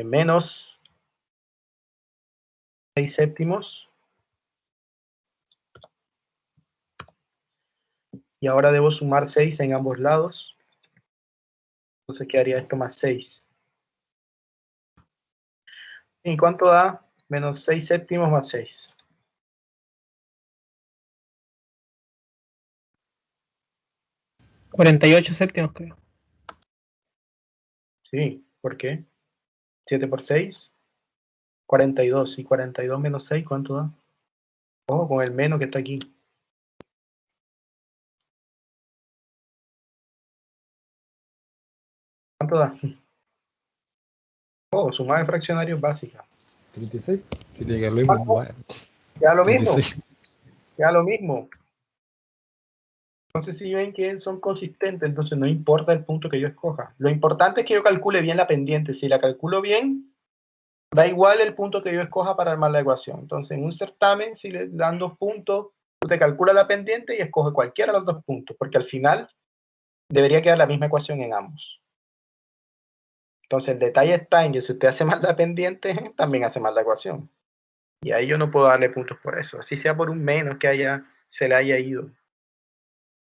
menos 6 séptimos. Y ahora debo sumar 6 en ambos lados. Entonces quedaría esto más 6. ¿Y cuánto da? Menos 6 séptimos más 6. $48 séptimos, creo. Sí, ¿por qué? 7 por 6, 42. Y 42 menos 6, ¿cuánto da? Ojo con el menos que está aquí. ¿Cuánto da? Oh, suma de fraccionarios básica. 36. Tiene que lo mismo. Ya lo mismo. 36. Ya lo mismo. Entonces, si ven que son consistentes, entonces no importa el punto que yo escoja. Lo importante es que yo calcule bien la pendiente. Si la calculo bien, da igual el punto que yo escoja para armar la ecuación. Entonces, en un certamen, si le dan 2 puntos, usted calcula la pendiente y escoge cualquiera de los 2 puntos, porque al final debería quedar la misma ecuación en ambos. Entonces, el detalle está en que si usted hace mal la pendiente, también hace mal la ecuación. Y ahí yo no puedo darle puntos por eso. Así sea por un menos que se le haya ido.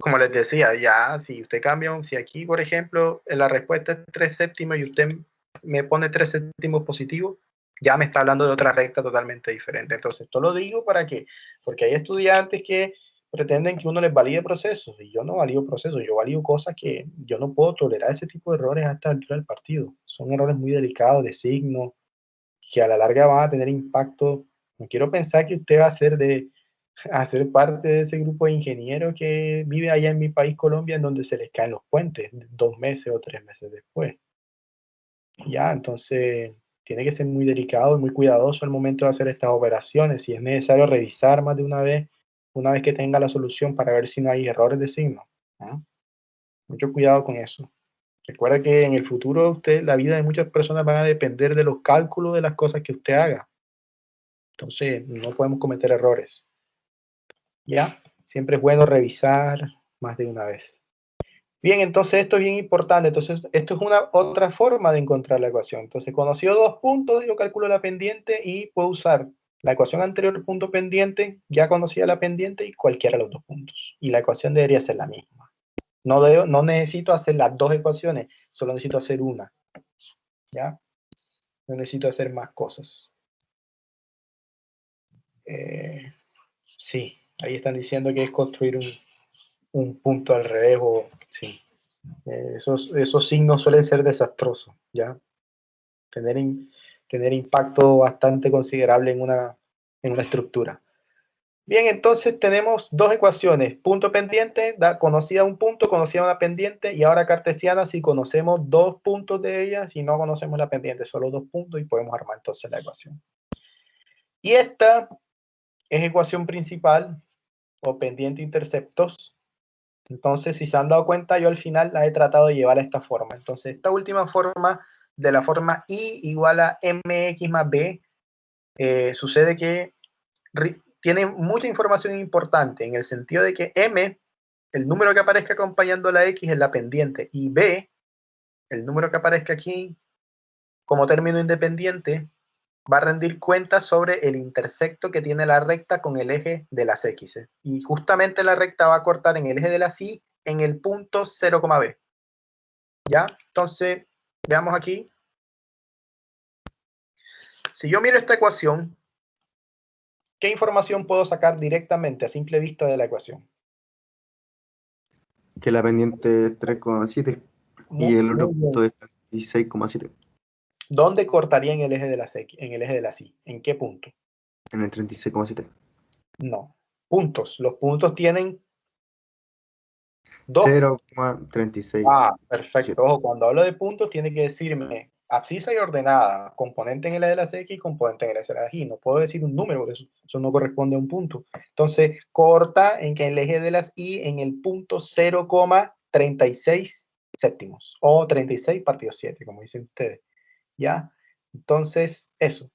Como les decía, ya si usted cambia, si aquí, por ejemplo, en la respuesta es 3 séptimos y usted me pone 3 séptimos positivos, ya me está hablando de otra recta totalmente diferente. Entonces, esto lo digo porque hay estudiantes que pretenden que uno les valide procesos, y yo no valido procesos, yo valido cosas que yo no puedo tolerar ese tipo de errores a esta altura del partido. Son errores muy delicados de signo, que a la larga van a tener impacto. No quiero pensar que usted va a ser parte de ese grupo de ingenieros que vive allá en mi país, Colombia, en donde se les caen los puentes 2 meses o 3 meses después. Ya, entonces tiene que ser muy delicado y muy cuidadoso al momento de hacer estas operaciones. Si es necesario revisar más de una vez que tenga la solución para ver si no hay errores de signo. ¿No? Mucho cuidado con eso. Recuerda que en el futuro la vida de muchas personas van a depender de los cálculos de las cosas que usted haga. Entonces, no podemos cometer errores. ¿Ya? Siempre es bueno revisar más de una vez. Bien, entonces esto es bien importante. Entonces, esto es una otra forma de encontrar la ecuación. Entonces, conocido 2 puntos, yo calculo la pendiente y puedo usar la ecuación anterior, punto pendiente, ya conocía la pendiente y cualquiera de los 2 puntos. Y la ecuación debería ser la misma. No necesito hacer las 2 ecuaciones, solo necesito hacer una. ¿Ya? No necesito hacer más cosas. Sí, ahí están diciendo que es construir un punto al revés o sí. Esos signos suelen ser desastrosos, ¿ya? Tener impacto bastante considerable en una estructura. Bien, entonces tenemos 2 ecuaciones, punto pendiente, conocida un punto, conocida una pendiente, y ahora cartesiana si conocemos 2 puntos de ellas y no conocemos la pendiente, solo 2 puntos y podemos armar entonces la ecuación. Y esta es ecuación principal o pendiente interceptos. Entonces, si se han dado cuenta, yo al final la he tratado de llevar a esta forma. Entonces, esta última forma, de la forma I igual a mx más b, sucede que tiene mucha información importante en el sentido de que m, el número que aparezca acompañando la x es la pendiente, y b, el número que aparezca aquí como término independiente, va a rendir cuentas sobre el intersecto que tiene la recta con el eje de las x. Y justamente la recta va a cortar en el eje de las y en el punto 0,b. ¿Ya? Entonces, veamos aquí. Si yo miro esta ecuación, ¿qué información puedo sacar directamente a simple vista de la ecuación? Que la pendiente es 3,7 y el otro punto es 16,7. ¿Dónde cortaría en el eje de las x, en el eje de las y? ¿En qué punto? En el 36,7. No. Puntos. Los puntos tienen 0,36. Ah, perfecto. Ojo, cuando hablo de puntos, tiene que decirme abscisa y ordenada, componente en el eje de las x y componente en el eje de las y. No puedo decir un número, eso no corresponde a un punto. Entonces, corta en que el eje de las y en el punto 0,36 séptimos o 36 partido 7, como dicen ustedes. ¿Ya? Entonces, eso.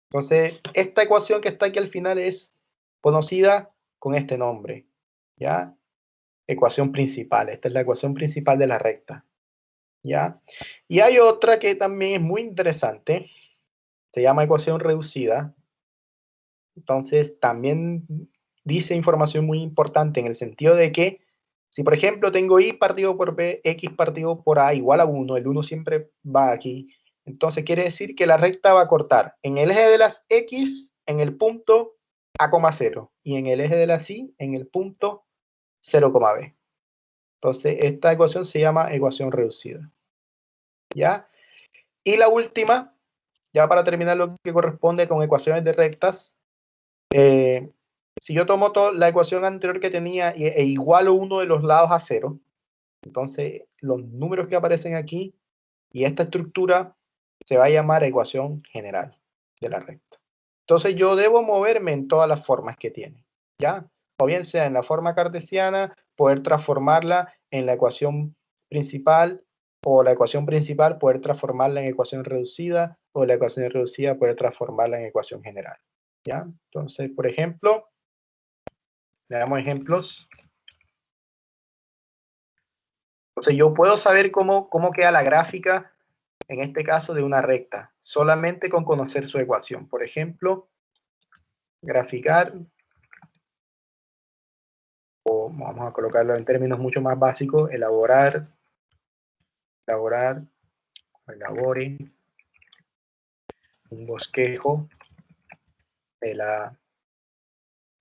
Entonces, esta ecuación que está aquí al final es conocida con este nombre. ¿Ya? Ecuación principal. Esta es la ecuación principal de la recta. ¿Ya? Y hay otra que también es muy interesante. Se llama ecuación reducida. Entonces, también dice información muy importante en el sentido de que si, por ejemplo, tengo y partido por b, x partido por a igual a 1, el 1 siempre va aquí. Entonces, quiere decir que la recta va a cortar en el eje de las x en el punto a,0 y en el eje de las y en el punto 0,b. Entonces, esta ecuación se llama ecuación reducida. ¿Ya? Y la última, ya para terminar lo que corresponde con ecuaciones de rectas, si yo tomo la ecuación anterior que tenía e igualo uno de los lados a 0, entonces los números que aparecen aquí y esta estructura se va a llamar ecuación general de la recta. Entonces yo debo moverme en todas las formas que tiene, ¿ya? O bien sea en la forma cartesiana, poder transformarla en la ecuación principal, o la ecuación principal poder transformarla en ecuación reducida, o la ecuación reducida poder transformarla en ecuación general, ¿ya? Entonces, por ejemplo, le damos ejemplos. Entonces yo puedo saber cómo queda la gráfica, en este caso de una recta, solamente con conocer su ecuación. Por ejemplo, graficar, o vamos a colocarlo en términos mucho más básicos, elabore un bosquejo de la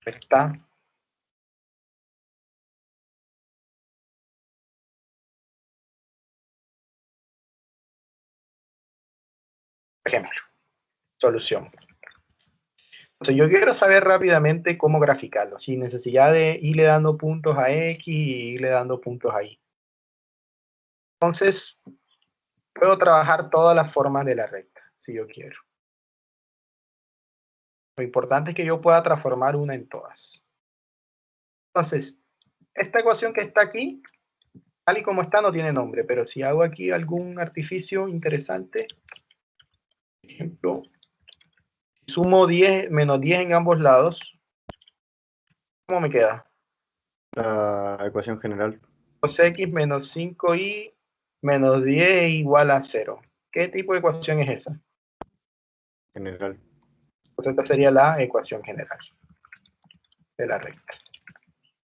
recta ejemplo, solución. Entonces yo quiero saber rápidamente cómo graficarlo, sin necesidad de irle dando puntos a X y irle dando puntos a Y. Entonces, puedo trabajar todas las formas de la recta, si yo quiero. Lo importante es que yo pueda transformar una en todas. Entonces, esta ecuación que está aquí, tal y como está no tiene nombre, pero si hago aquí algún artificio interesante, por ejemplo, sumo 10 menos 10 en ambos lados, ¿cómo me queda? La ecuación general. 2x menos 5y menos 10 igual a 0. ¿Qué tipo de ecuación es esa? General. Pues esta sería la ecuación general de la recta.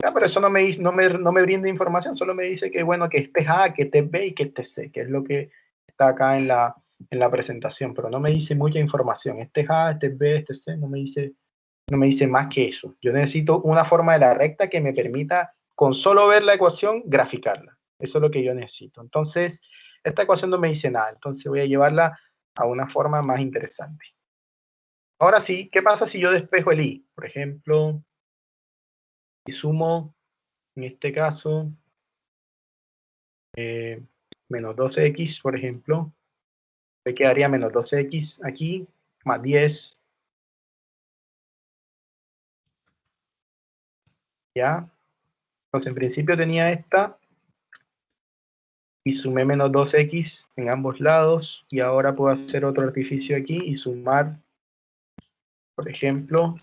Ya, pero eso no me brinda información, solo me dice que bueno, que este es A, que este es B y que este es C, que es lo que está acá en la presentación, pero no me dice mucha información. Este es A, este es B, este es C, no me dice más que eso. Yo necesito una forma de la recta que me permita, con solo ver la ecuación, graficarla. Eso es lo que yo necesito. Entonces, esta ecuación no me dice nada, entonces voy a llevarla a una forma más interesante. Ahora sí, ¿qué pasa si yo despejo el I? Por ejemplo, y sumo, en este caso, menos 12x, por ejemplo, me quedaría menos 12x aquí, más 10. ¿Ya? Entonces, en principio tenía esta, y sumé menos 2x en ambos lados, y ahora puedo hacer otro artificio aquí y sumar, por ejemplo,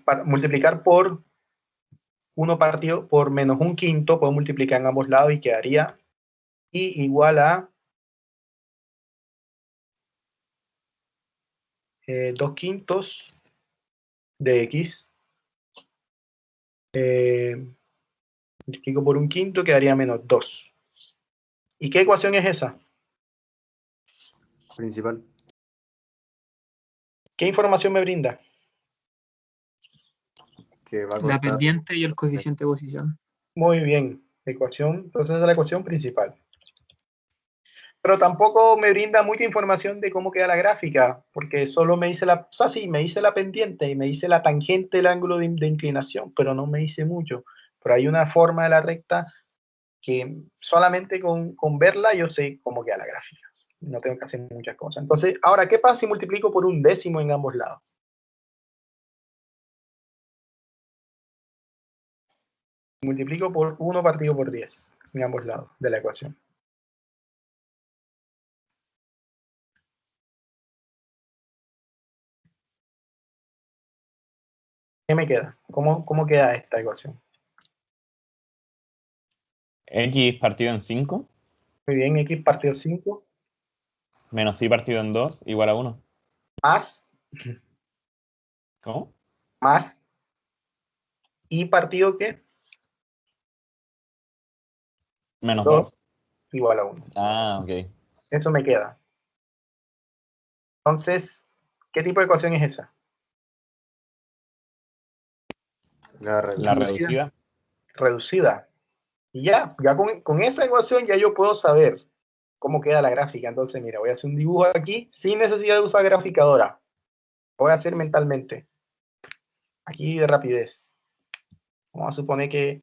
para multiplicar por 1 partido por menos 1/5, puedo multiplicar en ambos lados y quedaría y igual a 2/5 de x, multiplico por 1/5, quedaría menos 2. ¿Y qué ecuación es esa? Principal. ¿Qué información me brinda? Que va a La cortar. pendiente y el coeficiente de posición. Muy bien, ecuación, entonces es la ecuación principal. Pero tampoco me brinda mucha información de cómo queda la gráfica, porque solo me dice o sea, sí, me dice la pendiente y me dice la tangente del ángulo de inclinación, pero no me dice mucho. Pero hay una forma de la recta que solamente con verla yo sé cómo queda la gráfica. No tengo que hacer muchas cosas. Entonces, ahora, ¿qué pasa si multiplico por 1/10 en ambos lados? Multiplico por 1 partido por 10 en ambos lados de la ecuación. ¿Qué me queda? ¿Cómo queda esta ecuación? X partido en 5 Muy bien, x partido 5 menos Y partido en 2 igual a 1. más, ¿Cómo? más y partido ¿qué? Menos 2 2. igual a 1. Ah, ok. Eso me queda. Entonces, ¿qué tipo de ecuación es esa? La reducida. Reducida. Y ya con esa ecuación ya yo puedo saber cómo queda la gráfica. Entonces, mira, voy a hacer un dibujo aquí sin necesidad de usar graficadora. Lo voy a hacer mentalmente. Aquí de rapidez. Vamos a suponer que,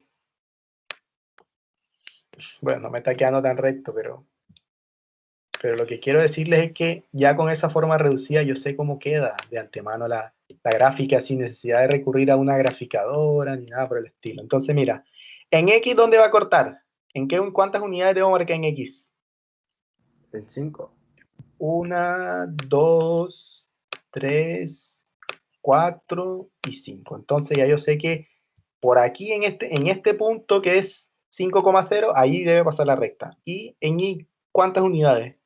bueno, no me está quedando tan recto, pero lo que quiero decirles es que ya con esa forma reducida yo sé cómo queda de antemano la gráfica sin necesidad de recurrir a una graficadora ni nada por el estilo. Entonces, mira, en X, ¿dónde va a cortar? ¿Cuántas unidades debo marcar en X? El 5. 1, 2, 3, 4 y 5. Entonces ya yo sé que por aquí en este punto que es 5,0, ahí debe pasar la recta. ¿Y en Y cuántas unidades?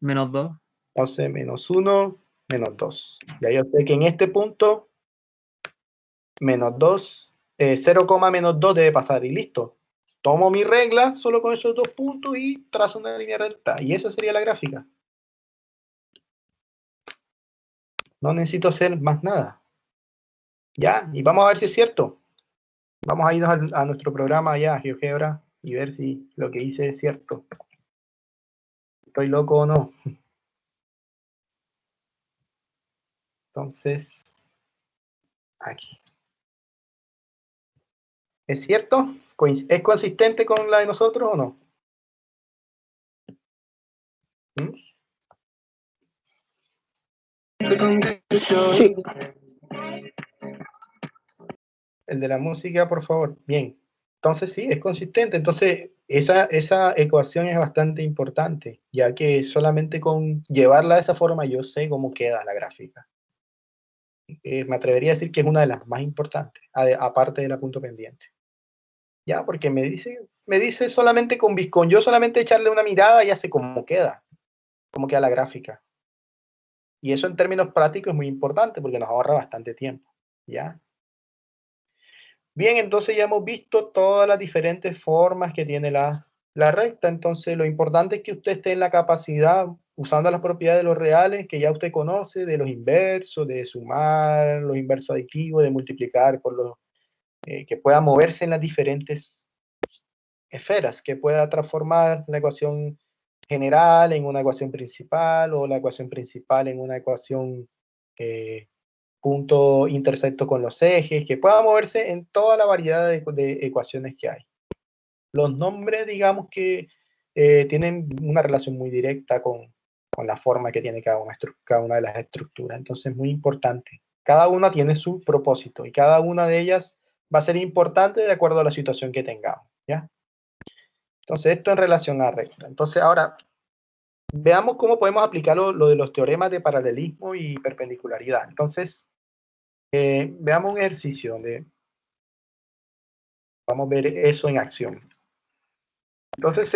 Menos 2. Entonces, menos 1, menos 2. Ya yo sé que en este punto, menos 2, 0, menos 2 debe pasar y listo. Tomo mi regla solo con esos 2 puntos y trazo una línea recta. Y esa sería la gráfica. No necesito hacer más nada. Ya, y vamos a ver si es cierto. Vamos a irnos a nuestro programa ya, GeoGebra, y ver si lo que hice es cierto. ¿Estoy loco o no? Entonces, aquí. ¿Es cierto? ¿Es consistente con la de nosotros o no? ¿Mm? Sí. El de la música, por favor. Bien. Entonces sí, es consistente. Entonces esa ecuación es bastante importante, ya que solamente con llevarla de esa forma yo sé cómo queda la gráfica. Me atrevería a decir que es una de las más importantes, aparte de la punto pendiente. Ya, porque me dice solamente con yo solamente echarle una mirada ya sé cómo queda la gráfica. Y eso en términos prácticos es muy importante porque nos ahorra bastante tiempo. ¿Ya? Bien, entonces ya hemos visto todas las diferentes formas que tiene la recta. Entonces lo importante es que usted esté en la capacidad, usando las propiedades de los reales que ya usted conoce, de los inversos, de sumar, los inversos aditivos, de multiplicar por los que pueda moverse en las diferentes esferas, que pueda transformar la ecuación general en una ecuación principal o la ecuación principal en una ecuación punto intersecto con los ejes, que pueda moverse en toda la variedad de ecuaciones que hay. Los nombres, digamos que tienen una relación muy directa con la forma que tiene cada una de las estructuras. Entonces es muy importante. Cada una tiene su propósito y cada una de ellas va a ser importante de acuerdo a la situación que tengamos. ¿Ya? Entonces esto en relación a recta. Entonces ahora veamos cómo podemos aplicar lo de los teoremas de paralelismo y perpendicularidad. Entonces veamos un ejercicio donde vamos a ver eso en acción. Entonces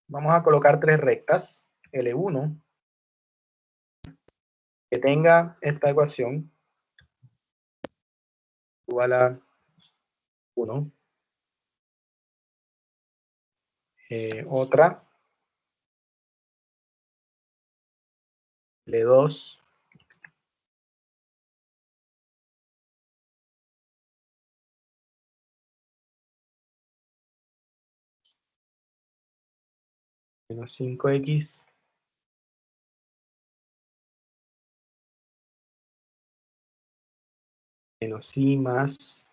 vamos a colocar tres rectas, L1, que tenga esta ecuación igual a 1. Otra, L2, menos 5x menos y más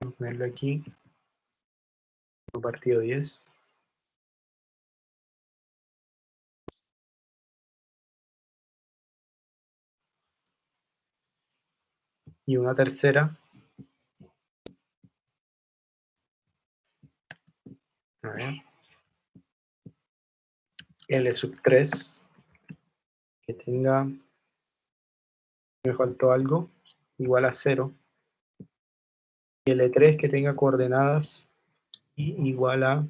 vamos a ponerlo aquí, partido 10. Y una tercera, a ver, L3, que tenga, me faltó algo, igual a 0. Y L3 que tenga coordenadas y igual a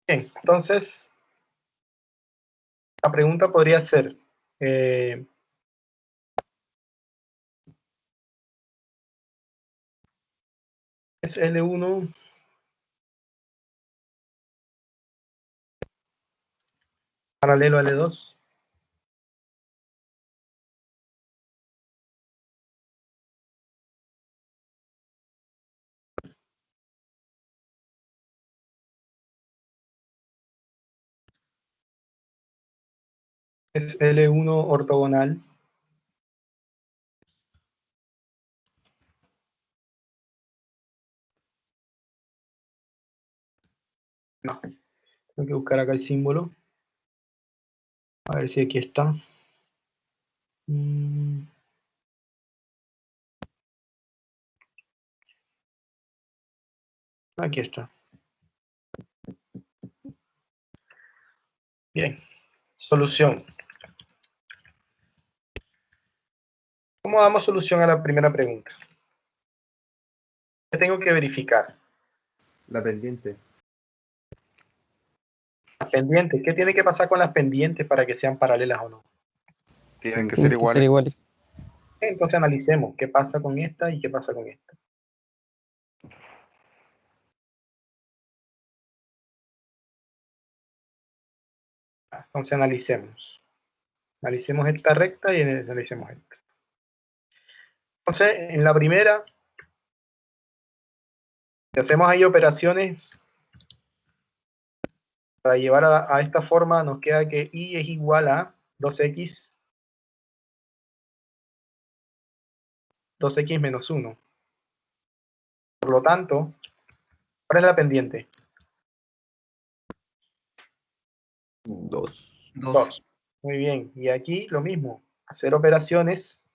bien, entonces la pregunta podría ser, ¿es L1 paralelo a L2? ¿Es L1 ortogonal? No, tengo que buscar acá el símbolo. A ver si aquí está. Aquí está. Bien, solución. ¿Cómo damos solución a la primera pregunta? ¿Qué tengo que verificar? La pendiente. Las pendientes. ¿Qué tiene que pasar con las pendientes para que sean paralelas o no? Tienen que ser iguales. iguales. Entonces analicemos qué pasa con esta y qué pasa con esta. Entonces analicemos. Analicemos esta recta y analicemos esta. Entonces, en la primera, si hacemos ahí operaciones para llevar a esta forma, nos queda que y es igual a 2x menos 1. Por lo tanto, ¿cuál es la pendiente? 2. 2. Muy bien. Y aquí lo mismo. Hacer operaciones.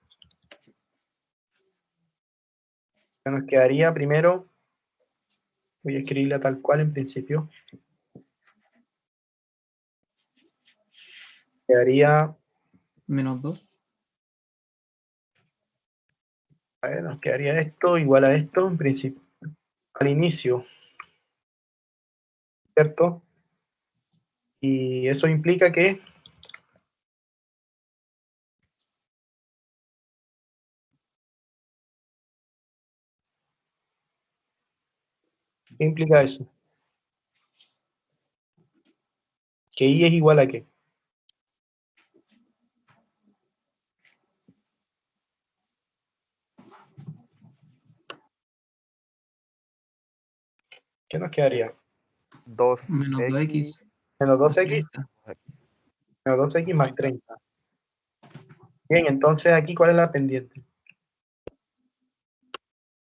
Nos quedaría primero, voy a escribirla tal cual en principio. Quedaría, Menos 2. a ver, nos quedaría esto igual a esto en principio. Al inicio. ¿Cierto? Y eso implica que ¿qué implica eso? Que y es igual a qué. ¿Qué nos quedaría? 2 Menos 2x. Menos más 2x. 30. Menos 2x más 30. Bien, entonces aquí, ¿cuál es la pendiente?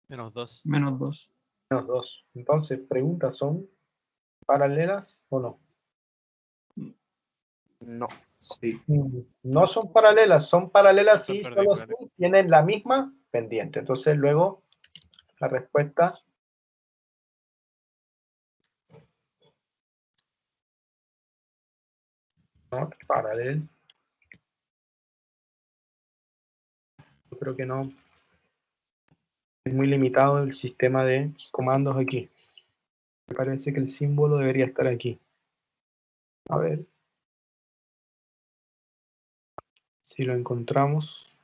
Menos 2. Menos 2. Menos 2. Entonces, pregunta, ¿son paralelas o no? No. Sí. No son paralelas Son si solo perpendiculares. si tienen la misma pendiente. Entonces luego la respuesta no, paralel. Yo creo que no. Es muy limitado el sistema de comandos aquí. Me parece que el símbolo debería estar aquí. A ver si lo encontramos.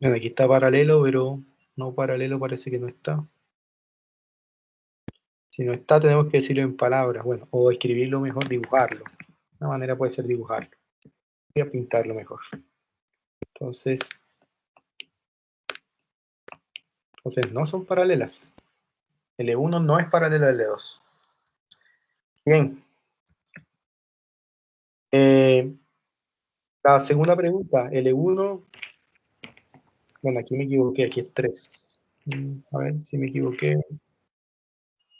Bueno, aquí está paralelo, pero no paralelo parece que no está. Si no está, tenemos que decirlo en palabras, bueno, o escribirlo mejor, dibujarlo. Una manera puede ser dibujarlo. Voy a pintarlo mejor. Entonces no son paralelas. L1 no es paralelo a L2. Bien. La segunda pregunta, L1. Bueno, aquí me equivoqué, aquí es 3. A ver si me equivoqué.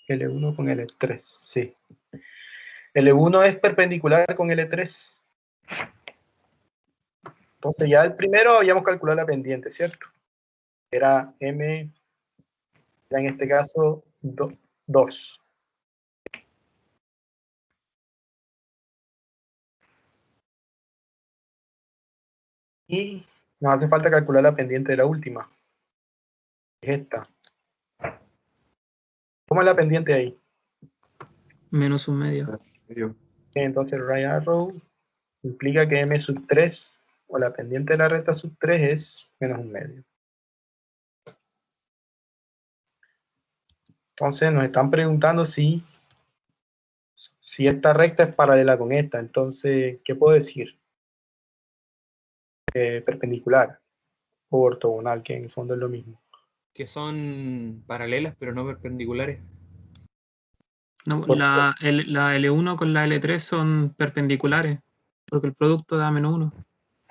L1 con L3, sí. L1 es perpendicular con L3. Entonces ya el primero habíamos calculado la pendiente, ¿cierto? Era M, era en este caso 2. Y nos hace falta calcular la pendiente de la última. Es esta. ¿Cómo es la pendiente ahí? Menos 1/2. Entonces right arrow implica que M sub 3 o la pendiente de la recta sub 3 es menos 1/2. Entonces nos están preguntando si esta recta es paralela con esta. Entonces, ¿qué puedo decir? Perpendicular o ortogonal, que en el fondo es lo mismo. Que son paralelas pero no perpendiculares. No, la L1 con la L3 son perpendiculares, porque el producto da menos 1.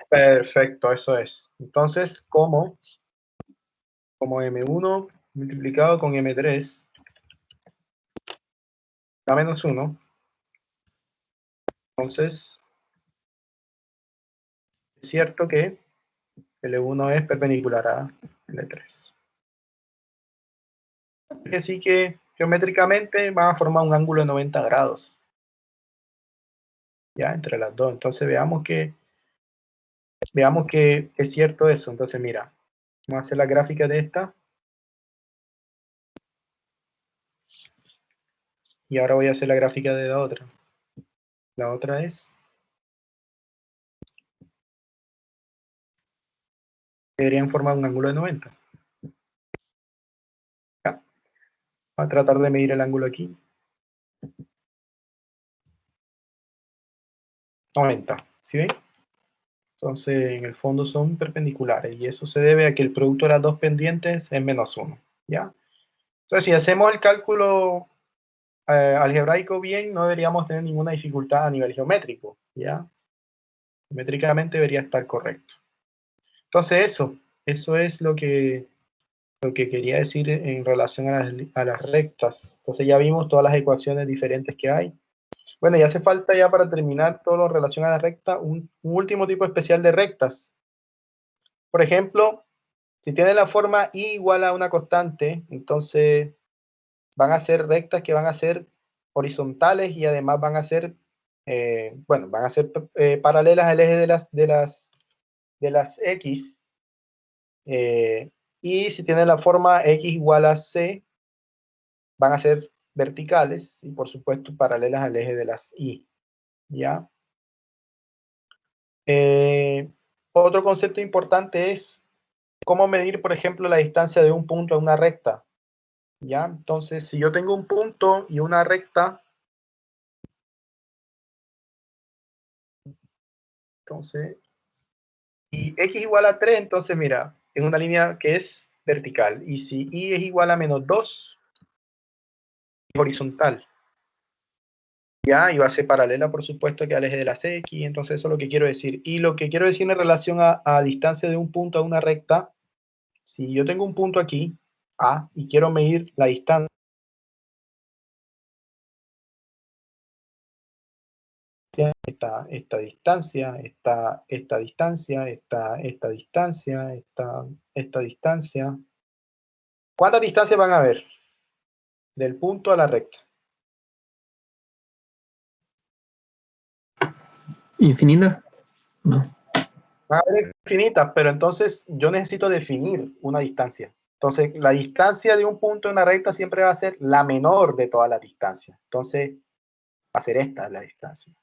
Perfecto, eso es. Entonces, como M1 multiplicado con M3 da menos 1, entonces es cierto que L1 es perpendicular a L3. Así que geométricamente van a formar un ángulo de 90 grados. Ya, entre las dos. Entonces veamos que es cierto eso. Entonces mira, Vamos a hacer la gráfica de esta. Y ahora voy a hacer la gráfica de la otra. La otra es... deberían formar un ángulo de 90. Ya. Voy a tratar de medir el ángulo aquí. 90, ¿sí ven? Entonces, en el fondo son perpendiculares. Y eso se debe a que el producto de las dos pendientes es menos 1. ¿Ya? Entonces, si hacemos el cálculo algebraico bien, no deberíamos tener ninguna dificultad a nivel geométrico. ¿Ya? Geométricamente debería estar correcto. Entonces, eso es lo que quería decir en relación a las rectas. Entonces ya vimos todas las ecuaciones diferentes que hay. Bueno, y hace falta ya para terminar todo lo relacionado a la recta, un último tipo especial de rectas. Por ejemplo, si tiene la forma y igual a una constante, entonces van a ser rectas que van a ser horizontales y además van a ser, van a ser paralelas al eje de las X. Y si tiene la forma X igual a C, van a ser verticales y por supuesto paralelas al eje de las Y. ¿Ya? Otro concepto importante es cómo medir, por ejemplo, la distancia de un punto a una recta. ¿Ya? Entonces, si yo tengo un punto y una recta, entonces, y X igual a 3, entonces mira, es una línea que es vertical. Y si Y es igual a menos 2, es horizontal. Ya, y va a ser paralela, por supuesto, que al eje de las X, entonces eso es lo que quiero decir. Y lo que quiero decir en relación a distancia de un punto a una recta, si yo tengo un punto aquí, A, y quiero medir la distancia, esta distancia, esta distancia, esta distancia, esta distancia. ¿Cuántas distancias van a haber? Del punto a la recta. ¿Infinita? No. Van a haber infinitas, pero entonces yo necesito definir una distancia. Entonces, la distancia de un punto en una recta siempre va a ser la menor de todas las distancias. Entonces, va a ser esta la distancia.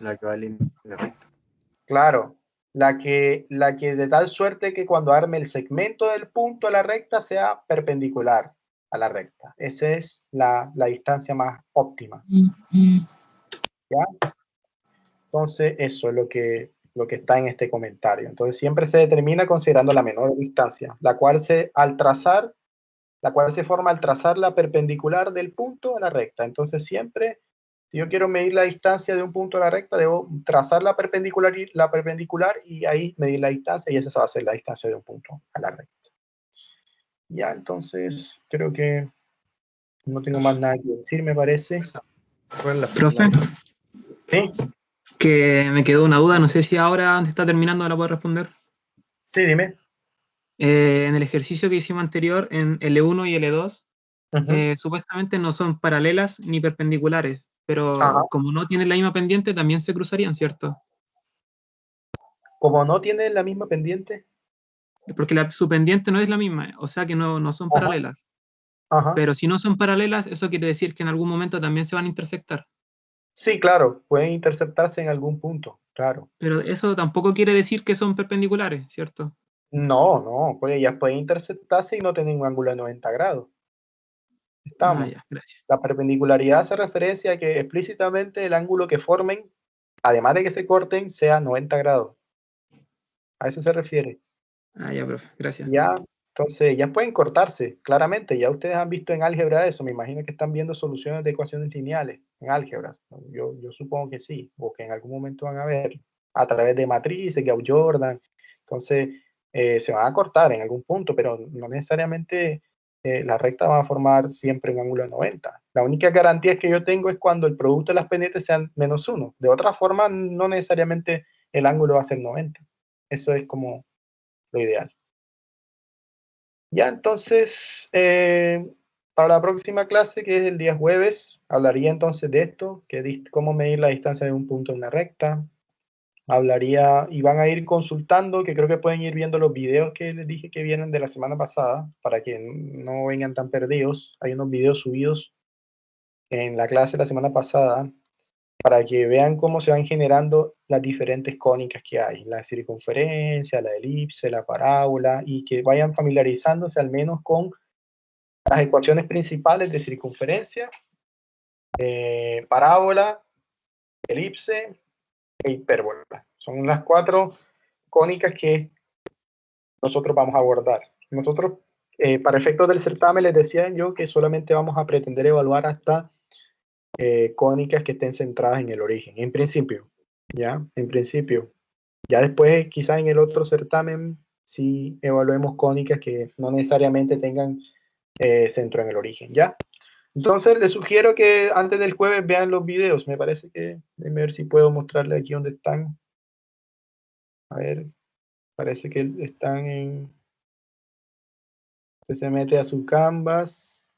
La que va en la recta. Claro, la que de tal suerte que cuando arme el segmento del punto a la recta sea perpendicular a la recta. Esa es la distancia más óptima. ¿Ya? Entonces, eso es lo que está en este comentario. Entonces, siempre se determina considerando la menor distancia, la cual se forma al trazar la perpendicular del punto a la recta. Entonces, siempre, si yo quiero medir la distancia de un punto a la recta, debo trazar la perpendicular y ahí medir la distancia, y esa va a ser la distancia de un punto a la recta. Ya, entonces, creo que no tengo más nada que decir, me parece. Profe, ¿Sí? que me quedó una duda, no sé si ahora, antes está terminando, la puedo responder. Sí, dime. En el ejercicio que hicimos anterior, en L1 y L2, supuestamente no son paralelas ni perpendiculares, pero como no tienen la misma pendiente, también se cruzarían, ¿cierto? Como no tienen la misma pendiente. Porque su pendiente no es la misma, o sea que no son paralelas. Pero si no son paralelas, eso quiere decir que en algún momento también se van a intersectar. Sí, claro, pueden interceptarse en algún punto, claro. Pero eso tampoco quiere decir que son perpendiculares, ¿cierto? No, pues ellas pueden interceptarse y no tener un ángulo de 90 grados. Estamos. Ya, gracias. La perpendicularidad hace referencia a que explícitamente el ángulo que formen, además de que se corten, sea 90 grados. A eso se refiere. Ya, profe, gracias. Ya, entonces, ya pueden cortarse, claramente. Ya ustedes han visto en álgebra eso. Me imagino que están viendo soluciones de ecuaciones lineales en álgebra. Yo supongo que sí, o que en algún momento van a ver a través de matrices, Gauss-Jordan. Entonces, se van a cortar en algún punto, pero no necesariamente la recta va a formar siempre un ángulo de 90. La única garantía que yo tengo es cuando el producto de las pendientes sean menos 1. De otra forma, no necesariamente el ángulo va a ser 90. Eso es como lo ideal. Ya, entonces, para la próxima clase, que es el día jueves, hablaría entonces de esto, cómo medir la distancia de un punto en una recta. hablaría y van a ir consultando, que creo que pueden ir viendo los videos que les dije que vienen de la semana pasada, para que no vengan tan perdidos. Hay unos videos subidos en la clase de la semana pasada, para que vean cómo se van generando las diferentes cónicas que hay, la circunferencia, la elipse, la parábola, y que vayan familiarizándose al menos con las ecuaciones principales de circunferencia, parábola, elipse e hipérbola. Son las 4 cónicas que nosotros vamos a abordar. Nosotros, para efectos del certamen, les decía yo que solamente vamos a pretender evaluar hasta cónicas que estén centradas en el origen, en principio, ¿ya? En principio. Ya después, quizás en el otro certamen, sí evaluemos cónicas que no necesariamente tengan centro en el origen, ¿ya? Entonces, les sugiero que antes del jueves vean los videos. Me parece que, déjenme ver si puedo mostrarles aquí dónde están. A ver, parece que están en... Usted se mete a su Canvas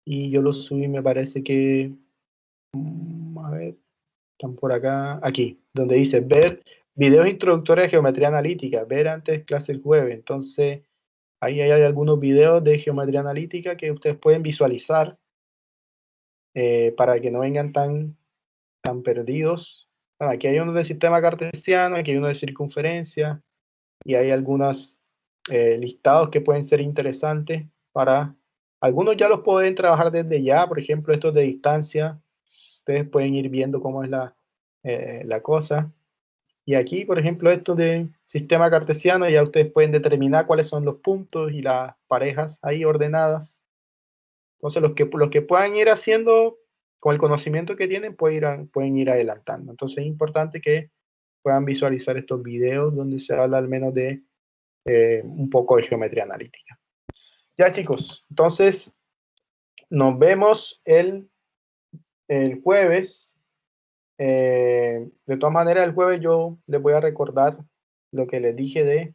y yo los subí, me parece que... A ver, están por acá. Aquí, donde dice ver videos introductorios de geometría analítica. Ver antes clase el jueves. Entonces, ahí hay algunos videos de geometría analítica que ustedes pueden visualizar para que no vengan tan perdidos. Bueno, aquí hay uno de sistema cartesiano, aquí hay uno de circunferencia y hay algunos listados que pueden ser interesantes para... Algunos ya los pueden trabajar desde ya, por ejemplo, estos de distancia. Ustedes pueden ir viendo cómo es la cosa. Y aquí, por ejemplo, esto de sistema cartesiano, ya ustedes pueden determinar cuáles son los puntos y las parejas ahí ordenadas. Entonces, los que puedan ir haciendo con el conocimiento que tienen, pueden ir adelantando. Entonces, es importante que puedan visualizar estos videos donde se habla al menos de un poco de geometría analítica. Ya, chicos, entonces nos vemos el jueves. De todas maneras, el jueves yo les voy a recordar lo que les dije de